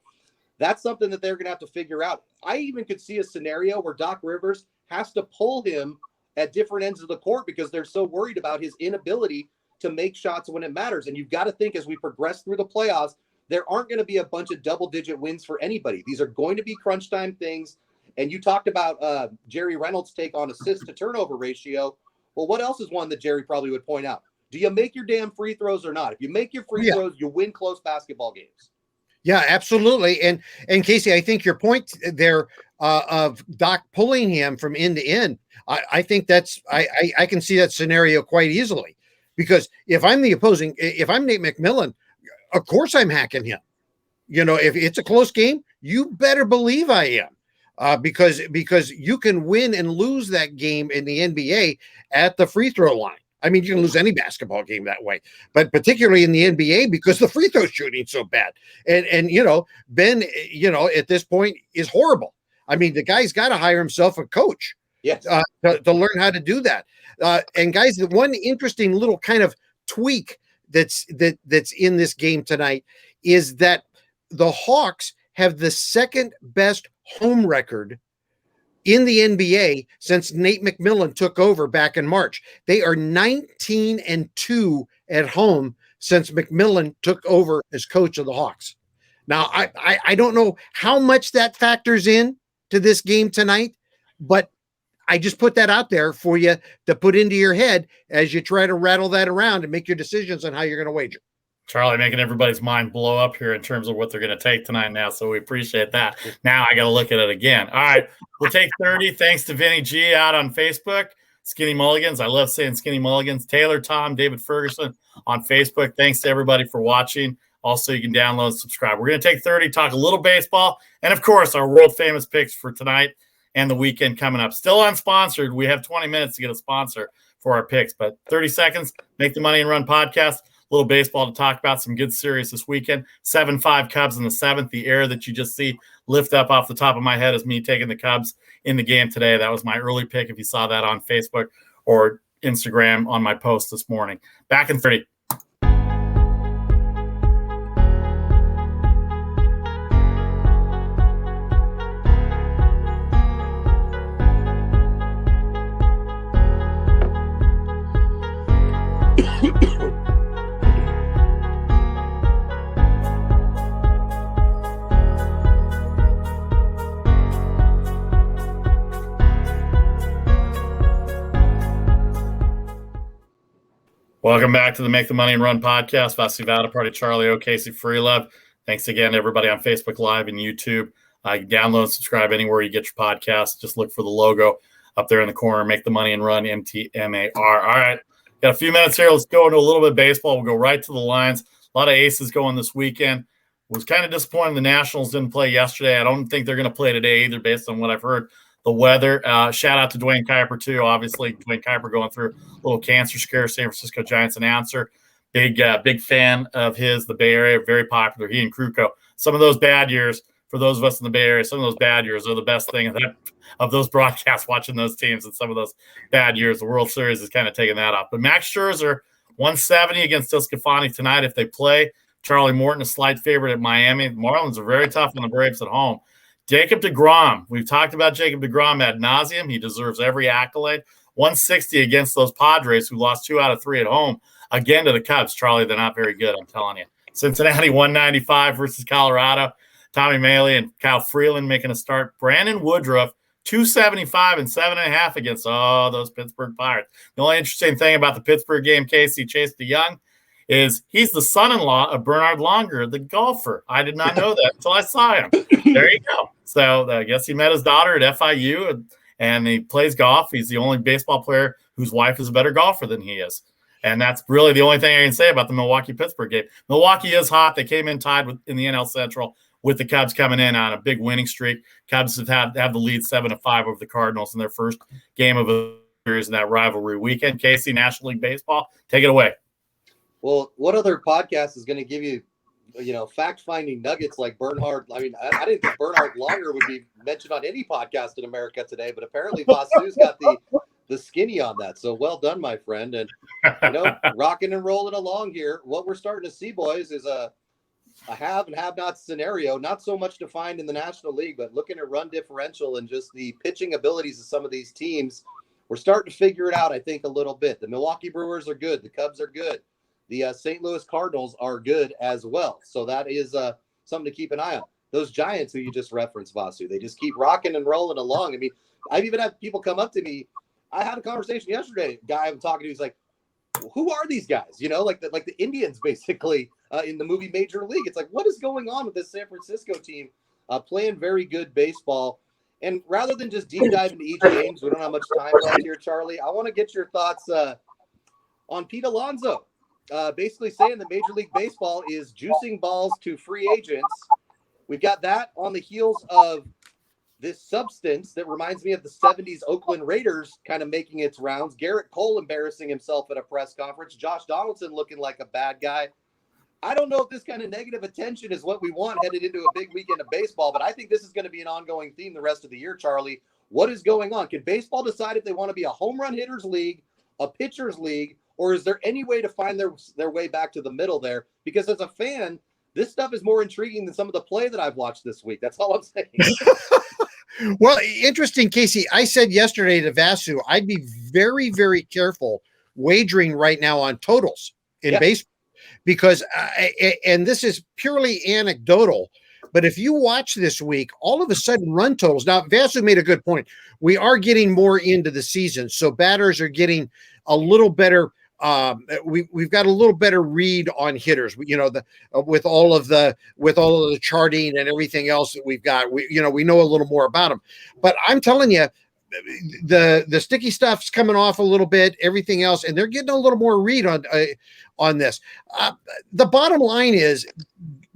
that's something that they're going to have to figure out. I even could see a scenario where Doc Rivers has to pull him at different ends of the court because they're so worried about his inability to make shots when it matters. And you've got to think, as we progress through the playoffs, there aren't going to be a bunch of double-digit wins for anybody. These are going to be crunch time things. And you talked about Jerry Reynolds' take on assist-to-turnover ratio. Well, what else is one that Jerry probably would point out? Do you make your damn free throws or not? If you make your free throws, you win close basketball games. Yeah, absolutely. And Casey, I think your point there of Doc pulling him from end to end, I think that's I can see that scenario quite easily, because if I'm Nate McMillan, of course I'm hacking him. If it's a close game, you better believe I am. Because you can win and lose that game in the NBA at the free throw line. I mean, you can lose any basketball game that way, but particularly in the NBA because the free throw shooting so bad. And Ben, at this point is horrible. I mean, the guy's got to hire himself a coach. Yes. To learn how to do that. And guys, the one interesting little kind of tweak that's in this game tonight is that the Hawks have the second best home record in the NBA since Nate McMillan took over back in March. They are 19-2 at home since McMillan took over as coach of the Hawks. Now, I don't know how much that factors in to this game tonight, but I just put that out there for you to put into your head as you try to rattle that around and make your decisions on how you're going to wager. Charlie making everybody's mind blow up here in terms of what they're going to take tonight now, so we appreciate that. Now I got to look at it again. All right, we'll take 30. Thanks to Vinny G out on Facebook. Skinny Mulligans. I love saying Skinny Mulligans. Taylor, Tom, David Ferguson on Facebook. Thanks to everybody for watching. Also, you can download and subscribe. We're going to take 30, talk a little baseball, and, of course, our world-famous picks for tonight and the weekend coming up. Still unsponsored. We have 20 minutes to get a sponsor for our picks, but 30 seconds, Make the Money and Run podcast. A little baseball to talk about, some good series this weekend. 7-5 Cubs in the seventh. The air that you just see lift up off the top of my head is me taking the Cubs in the game today. That was my early pick if you saw that on Facebook or Instagram on my post this morning. Back in 30. Welcome back to the Make the Money and Run podcast. Vasu Vaddiparty, Charlie, O, Casey Freelove. Thanks again to everybody on Facebook Live and YouTube. You can download and subscribe anywhere you get your podcast. Just look for the logo up there in the corner. Make the Money and Run, MTMAR. All right, got a few minutes here. Let's go into a little bit of baseball. We'll go right to the lines. A lot of aces going this weekend. Was kind of disappointed the Nationals didn't play yesterday. I don't think they're going to play today either based on what I've heard. The weather. Shout out to Dwayne Kuiper, too. Obviously, Dwayne Kuiper going through a little cancer scare. San Francisco Giants announcer. Big fan of his, the Bay Area. Very popular. He and Kruko. Some of those bad years, for those of us in the Bay Area, some of those bad years are the best thing of those broadcasts, watching those teams. And some of those bad years, the World Series is kind of taking that off. But Max Scherzer, 170 against DeSclafini tonight if they play. Charlie Morton, a slight favorite at Miami. The Marlins are very tough on the Braves at home. Jacob deGrom. We've talked about Jacob deGrom ad nauseum. He deserves every accolade. 160 against those Padres who lost 2 out of 3 at home. Again to the Cubs. Charlie, they're not very good, I'm telling you. Cincinnati 195 versus Colorado. Tommy Maile and Kyle Freeland making a start. Brandon Woodruff 275 and 7.5 against those Pittsburgh Pirates. The only interesting thing about the Pittsburgh game, Casey Chase DeYoung, is he's the son-in-law of Bernard Longer, the golfer. I did not know that until I saw him. There you go. So I guess he met his daughter at FIU, and he plays golf. He's the only baseball player whose wife is a better golfer than he is. And that's really the only thing I can say about the Milwaukee-Pittsburgh game. Milwaukee is hot. They came in tied in the NL Central with the Cubs coming in on a big winning streak. Cubs have the lead 7-5 over the Cardinals in their first game of a series in that rivalry weekend. Casey, National League Baseball, take it away. Well, what other podcast is going to give you fact-finding nuggets like Bernhard. I mean, I didn't think Bernhard Longer would be mentioned on any podcast in America today, but apparently Vasu's got the skinny on that. So well done, my friend. And, rocking and rolling along here. What we're starting to see, boys, is a have and have not scenario. Not so much defined in the National League, but looking at run differential and just the pitching abilities of some of these teams, we're starting to figure it out, I think, a little bit. The Milwaukee Brewers are good. The Cubs are good. The St. Louis Cardinals are good as well. So that is something to keep an eye on. Those Giants who you just referenced, Vasu, they just keep rocking and rolling along. I mean, I've even had people come up to me. I had a conversation yesterday. Guy I'm talking to, he's like, who are these guys? Like the Indians, basically, in the movie Major League. It's like, what is going on with this San Francisco team playing very good baseball? And rather than just deep dive into each game, we don't have much time left here, Charlie, I want to get your thoughts on Pete Alonso. Basically saying that Major League Baseball is juicing balls to free agents. We've got that on the heels of this substance that reminds me of the 70s Oakland Raiders kind of making its rounds. Garrett Cole embarrassing himself at a press conference. Josh Donaldson looking like a bad guy. I don't know if this kind of negative attention is what we want headed into a big weekend of baseball, but I think this is going to be an ongoing theme the rest of the year, Charlie. What is going on? Can baseball decide if they want to be a home run hitters league, a pitchers league, or is there any way to find their way back to the middle there? Because as a fan, this stuff is more intriguing than some of the play that I've watched this week. That's all I'm saying. Well, interesting, Casey. I said yesterday to Vasu, I'd be very, very careful wagering right now on totals in baseball because, and this is purely anecdotal, but if you watch this week, all of a sudden run totals. Now, Vasu made a good point. We are getting more into the season, so batters are getting a little better. We've got a little better read on hitters, with all of the charting and everything else that we've got, we know a little more about them, but I'm telling you, the sticky stuff's coming off a little bit, everything else, and they're getting a little more read on this. The bottom line is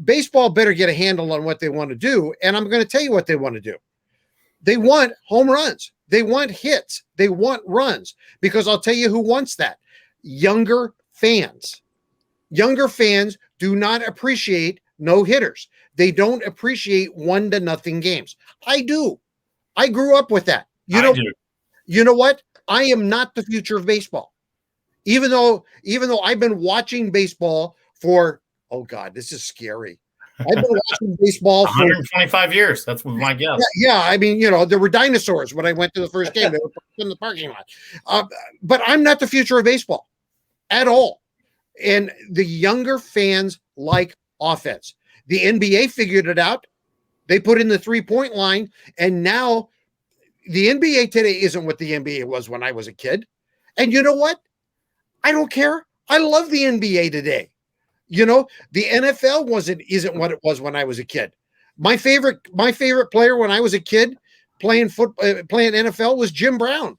baseball better get a handle on what they want to do. And I'm going to tell you what they want to do. They want home runs. They want hits. They want runs, because I'll tell you who wants that. Younger fans. Younger fans do not appreciate no hitters. They don't appreciate 1-0 games. I do. I grew up with that. You know what? I am not the future of baseball. Even though I've been watching baseball for, oh God, this is scary. I've been watching baseball for 125 years. That's my guess. Yeah. I mean, there were dinosaurs when I went to the first game. They were in the parking lot. But I'm not the future of baseball at all. And the younger fans like offense. The NBA figured it out. They put in the 3-point line, and now the NBA today isn't what the NBA was when I was a kid. And you know what? I don't care. I love the NBA today. The NFL isn't what it was when I was a kid. My favorite player when I was a kid playing NFL was Jim Brown.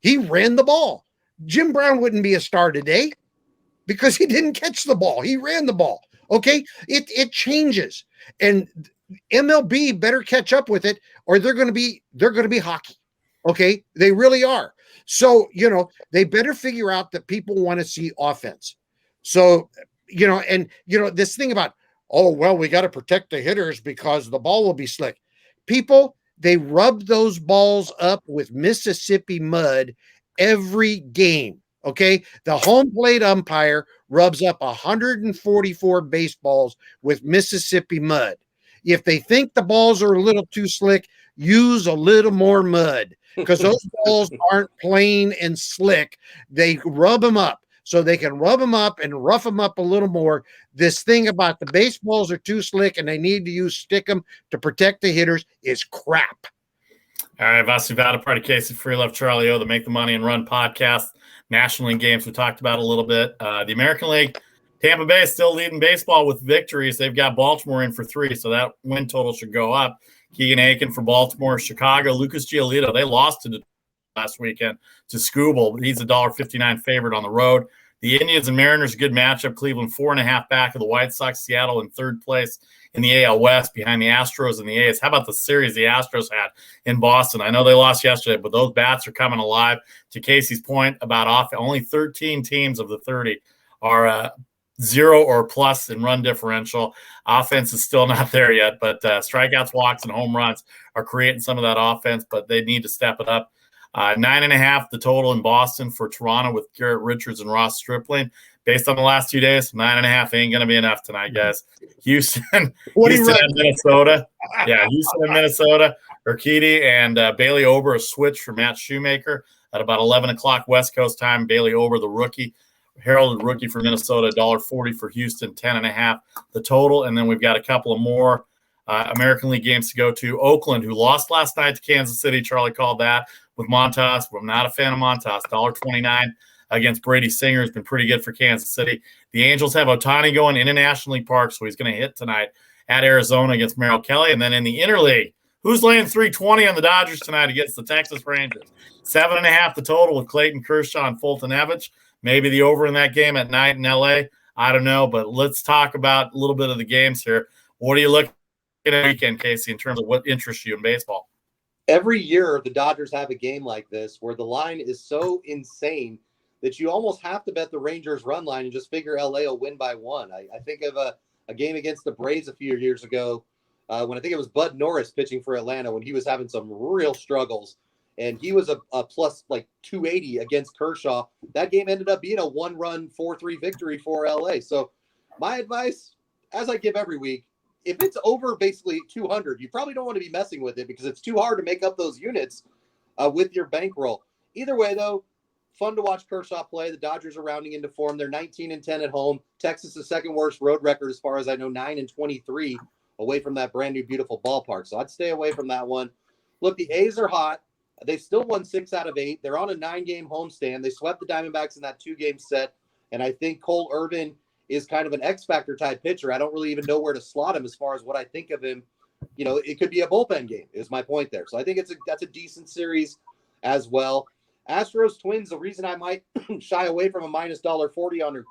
He ran the ball. Jim Brown wouldn't be a star today because he didn't catch the ball. He ran the ball. Okay. It changes, and MLB better catch up with it, or they're going to be hockey. Okay. They really are. So, they better figure out that people want to see offense. So, this thing about, oh, well, we got to protect the hitters because the ball will be slick. People, they rub those balls up with Mississippi mud every game. Okay. The home plate umpire rubs up 144 baseballs with Mississippi mud. If they think the balls are a little too slick, use a little more mud, because those balls aren't plain and slick. They rub them up. So they can rub them up and rough them up a little more. This thing about the baseballs are too slick and they need to use stickum to protect the hitters is crap. All right, Vasu Vaddiparty, Casey Freelove, Charlie O, the Make the Money and Run podcast. National League games we talked about a little bit. The American League, Tampa Bay is still leading baseball with victories. They've got Baltimore in for 3, so that win total should go up. Keegan Aiken for Baltimore. Chicago, Lucas Giolito, they lost to last weekend to Scooble, but he's a $1.59 favorite on the road. The Indians and Mariners, a good matchup. Cleveland 4.5 back of the White Sox. Seattle in 3rd place in the AL West behind the Astros and the A's. How about the series the Astros had in Boston? I know they lost yesterday, but those bats are coming alive. To Casey's point about only 13 teams of the 30 are 0 or plus in run differential. Offense is still not there yet, but strikeouts, walks, and home runs are creating some of that offense, but they need to step it up. 9.5 the total in Boston for Toronto with Garrett Richards and Ross Stripling. Based on the last 2 days, 9.5 ain't going to be enough tonight, guys. Houston and Minnesota. Yeah, Houston and Minnesota. Urquidy and Bailey Ober, a switch for Matt Shoemaker at about 11 o'clock West Coast time. Bailey Ober, the rookie, heralded rookie for Minnesota, $1.40 for Houston, 10.5 the total. And then we've got a couple of more American League games to go to. Oakland, who lost last night to Kansas City. Charlie called that with Montas. I'm not a fan of Montas. $1.29 against Brady Singer has been pretty good for Kansas City. The Angels have Ohtani going into National League Park, so he's going to hit tonight at Arizona against Merrill Kelly. And then in the interleague, who's laying 320 on the Dodgers tonight against the Texas Rangers? 7.5 the total with Clayton Kershaw and Fulton Evans. Maybe the over in that game at night in LA. I don't know, but let's talk about a little bit of the games here. What are you looking at weekend, Casey, in terms of what interests you in baseball? Every year, the Dodgers have a game like this where the line is so insane that you almost have to bet the Rangers run line and just figure LA will win by 1. I think of a game against the Braves a few years ago when I think it was Bud Norris pitching for Atlanta when he was having some real struggles. And he was a plus like 280 against Kershaw. That game ended up being a 1-run 4-3 victory for LA. So my advice, as I give every week, if it's over basically 200, you probably don't want to be messing with it because it's too hard to make up those units with your bankroll. Either way, though, fun to watch Kershaw play. The Dodgers are rounding into form. They're 19-10 at home. Texas, the second worst road record as far as I know, 9-23 away from that brand new beautiful ballpark. So I'd stay away from that one. Look, the A's are hot. They still won 6 out of 8. They're on a 9-game homestand. They swept the Diamondbacks in that 2-game set. And I think Cole Irvin is kind of an X-Factor type pitcher. I don't really even know where to slot him as far as what I think of him. You know, it could be a bullpen game is my point there. So I think that's a decent series as well. Astros Twins, the reason I might shy away from a minus $1.40 on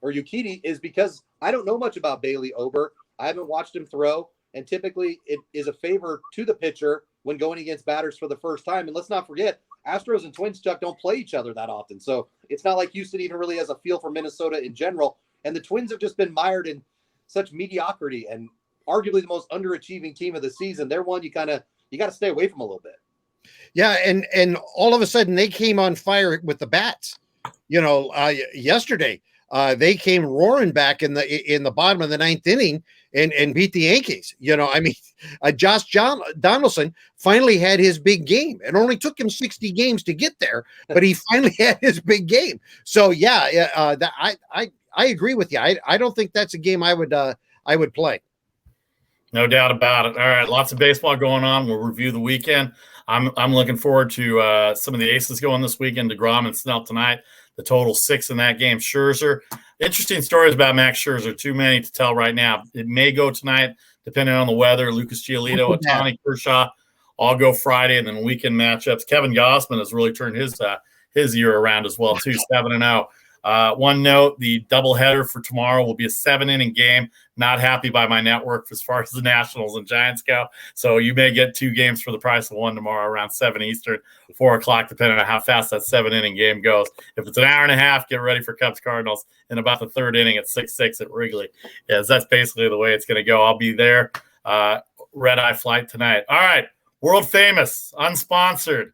Urquidy is because I don't know much about Bailey Ober. I haven't watched him throw. And typically it is a favor to the pitcher when going against batters for the first time. And let's not forget, Astros and Twins, Chuck, don't play each other that often. So it's not like Houston even really has a feel for Minnesota in general. And the Twins have just been mired in such mediocrity and arguably the most underachieving team of the season. They're one you got to stay away from a little bit. Yeah, and all of a sudden they came on fire with the bats. You know, yesterday they came roaring back in the bottom of the 9th inning and beat the Yankees. You know, I mean, Josh Donaldson finally had his big game. It only took him 60 games to get there, but he finally had his big game. So yeah, I agree with you. I don't think that's a game I would play. No doubt about it. All right, lots of baseball going on. We'll review the weekend. I'm looking forward to some of the aces going this weekend. DeGrom and Snell tonight. The total 6 in that game. Scherzer. Interesting stories about Max Scherzer. Too many to tell right now. It may go tonight, depending on the weather. Lucas Giolito, Ohtani, Kershaw, all go Friday, and then weekend matchups. Kevin Gausman has really turned his year around as well, too. 7-0. One note, the doubleheader for tomorrow will be a 7-inning game. Not happy by my network as far as the Nationals and Giants go. So you may get 2 games for the price of 1 tomorrow around 7 Eastern, 4 o'clock, depending on how fast that 7-inning game goes. If it's an hour and a half, get ready for Cubs Cardinals in about the 3rd inning at 6-6 at Wrigley. Yes, that's basically the way it's going to go. I'll be there. Red-eye flight tonight. All right, world famous, unsponsored.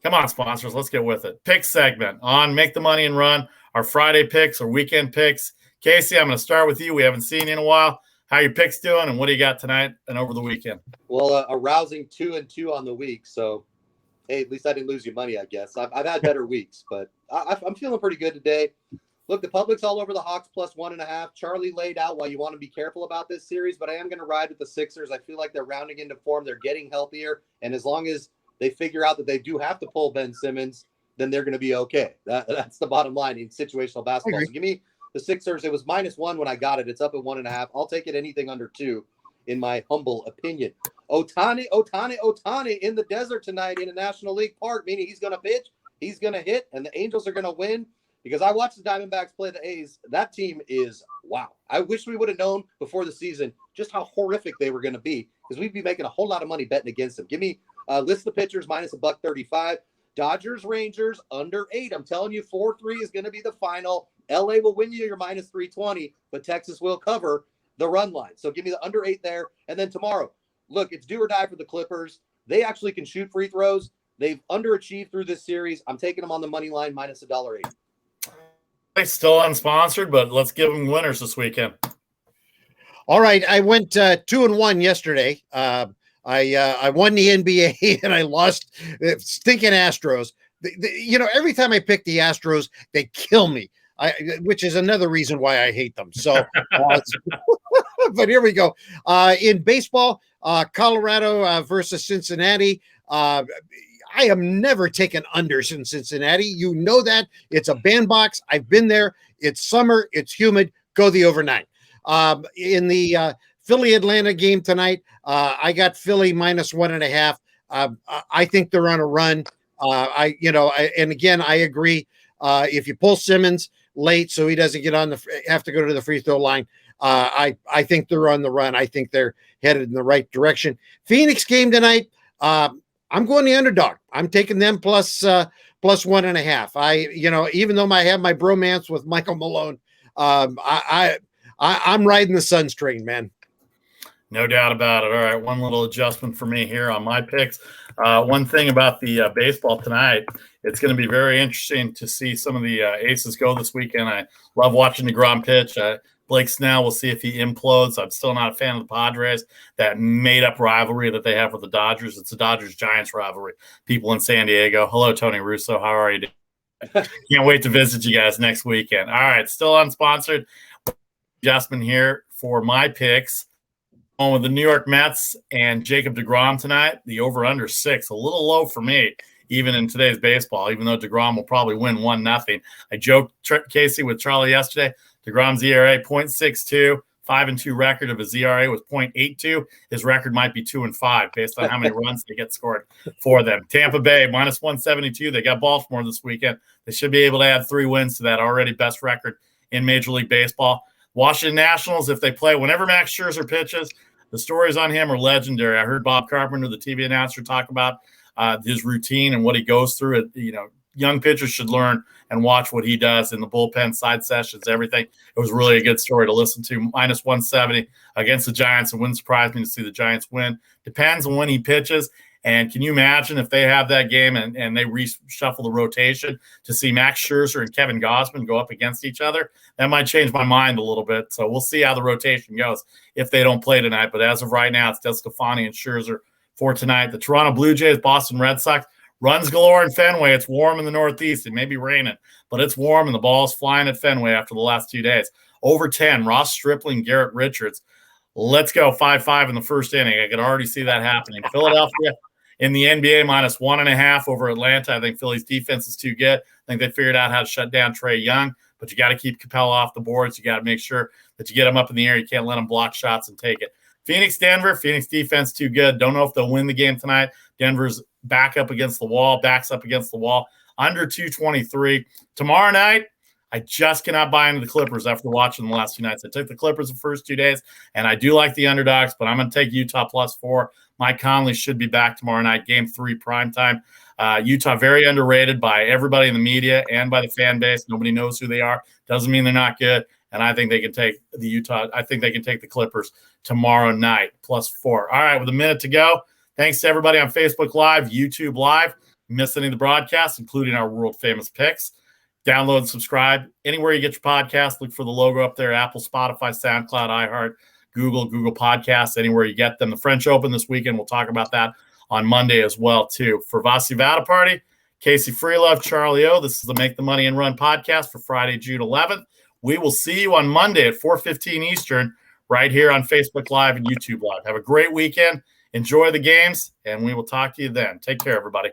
Come on, sponsors. Let's get with it. Pick segment on Make the Money and Run. Our Friday picks or weekend picks. Casey, I'm going to start with you. We haven't seen you in a while. How your picks doing, and what do you got tonight and over the weekend? Well, a rousing 2-2 on the week. So, hey, at least I didn't lose you money, I guess. I've had better weeks, but I'm feeling pretty good today. Look, the public's all over the Hawks plus 1.5. Charlie laid out why you want to be careful about this series, but I am going to ride with the Sixers. I feel like they're rounding into form. They're getting healthier, and as long as they figure out that they do have to pull Ben Simmons, then they're going to be okay. That's the bottom line in situational basketball. So give me the Sixers. It was -1 when I got it. It's up at 1.5. I'll take it anything under 2, in my humble opinion. Ohtani in the desert tonight in a National League Park, meaning he's going to pitch, he's going to hit, and the Angels are going to win. Because I watched the Diamondbacks play the A's. That team is, wow. I wish we would have known before the season just how horrific they were going to be, because we'd be making a whole lot of money betting against them. Give me list the pitchers -$1.35. Dodgers, Rangers, under 8. I'm telling you, 4-3 is going to be the final. LA will win you your minus 320, but Texas will cover the run line. So give me the under 8 there. And then tomorrow, look, it's do or die for the Clippers. They actually can shoot free throws. They've underachieved through this series. I'm taking them on the money line minus $1.08. Still unsponsored, but let's give them winners this weekend. All right, I went 2-1 yesterday. I won the NBA and I lost stinking Astros. Every time I pick the Astros, they kill me. Which is another reason why I hate them. So, but here we go. In baseball, Colorado versus Cincinnati. I am never taken unders in Cincinnati. You know that. It's a bandbox. I've been there. It's summer. It's humid. Go the overnight. In the Philly-Atlanta game tonight, I got Philly minus 1.5. I think they're on a run. And again, I agree. If you pull Simmons late so he doesn't have to go to the free throw line, I think they're on the run. I think they're headed in the right direction. Phoenix game tonight. I'm going the underdog. I'm taking them plus 1.5. Even though I have my bromance with Michael Malone, I'm riding the Suns train, man. No doubt about it. All right, one little adjustment for me here on my picks. One thing about the baseball tonight, it's going to be very interesting to see some of the aces go this weekend. I love watching deGrom pitch. Blake Snell, we'll see if he implodes. I'm still not a fan of the Padres, that made-up rivalry that they have with the Dodgers. It's a Dodgers-Giants rivalry. People in San Diego. Hello, Tony Russo. How are you doing? Can't wait to visit you guys next weekend. All right, still unsponsored. Adjustment here for my picks. On with the New York Mets and Jacob deGrom tonight. The over-under 6, a little low for me, even in today's baseball, even though deGrom will probably win 1-0. I joked, Casey, with Charlie yesterday. deGrom's ERA 0.62, 5-2 record of his ERA was 0.82. His record might be 2-5 based on how many runs they get scored for them. Tampa Bay minus 172. They got Baltimore this weekend. They should be able to add 3 wins to that already best record in Major League Baseball. Washington Nationals, if they play, whenever Max Scherzer pitches, the stories on him are legendary. I heard Bob Carpenter, the TV announcer, talk about his routine and what he goes through. Young pitchers should learn and watch what he does in the bullpen, side sessions, everything. It was really a good story to listen to. Minus 170 against the Giants. It wouldn't surprise me to see the Giants win. Depends on when he pitches. And can you imagine if they have that game and they reshuffle the rotation to see Max Scherzer and Kevin Gausman go up against each other? That might change my mind a little bit. So we'll see how the rotation goes if they don't play tonight. But as of right now, it's DeSclafini and Scherzer for tonight. The Toronto Blue Jays, Boston Red Sox, runs galore in Fenway. It's warm in the Northeast. It may be raining, but it's warm, and the ball's flying at Fenway after the last 2 days. Over 10, Ross Stripling, Garrett Richards. Let's go 5-5 in the first inning. I could already see that happening. Philadelphia in the NBA minus 1.5 over Atlanta. I think Philly's defense is too good. I think they figured out how to shut down Trae Young, but you got to keep Capella off the boards. You got to make sure that you get him up in the air. You can't let him block shots and take it. Phoenix, Denver. Phoenix defense too good. Don't know if they'll win the game tonight. Denver's backs up against the wall. Under 223. Tomorrow night, I just cannot buy into the Clippers after watching the last 2 nights. I took the Clippers the first 2 days, and I do like the underdogs, but I'm going to take Utah +4. Mike Conley should be back tomorrow night, Game 3 primetime. Utah very underrated by everybody in the media and by the fan base. Nobody knows who they are. Doesn't mean they're not good. And I think they can take the Clippers tomorrow night +4. All right, with a minute to go, thanks to everybody on Facebook Live, YouTube Live. Missed any of the broadcasts, including our world-famous picks. Download and subscribe. Anywhere you get your podcast, look for the logo up there, Apple, Spotify, SoundCloud, iHeart, Google Podcasts, anywhere you get them. The French Open this weekend, we'll talk about that on Monday as well, too. For Vasu Vaddiparty, Casey Freelove, Charlie O, this is the Make the Money and Run podcast for Friday, June 11th. We will see you on Monday at 4:15 Eastern right here on Facebook Live and YouTube Live. Have a great weekend. Enjoy the games, and we will talk to you then. Take care, everybody.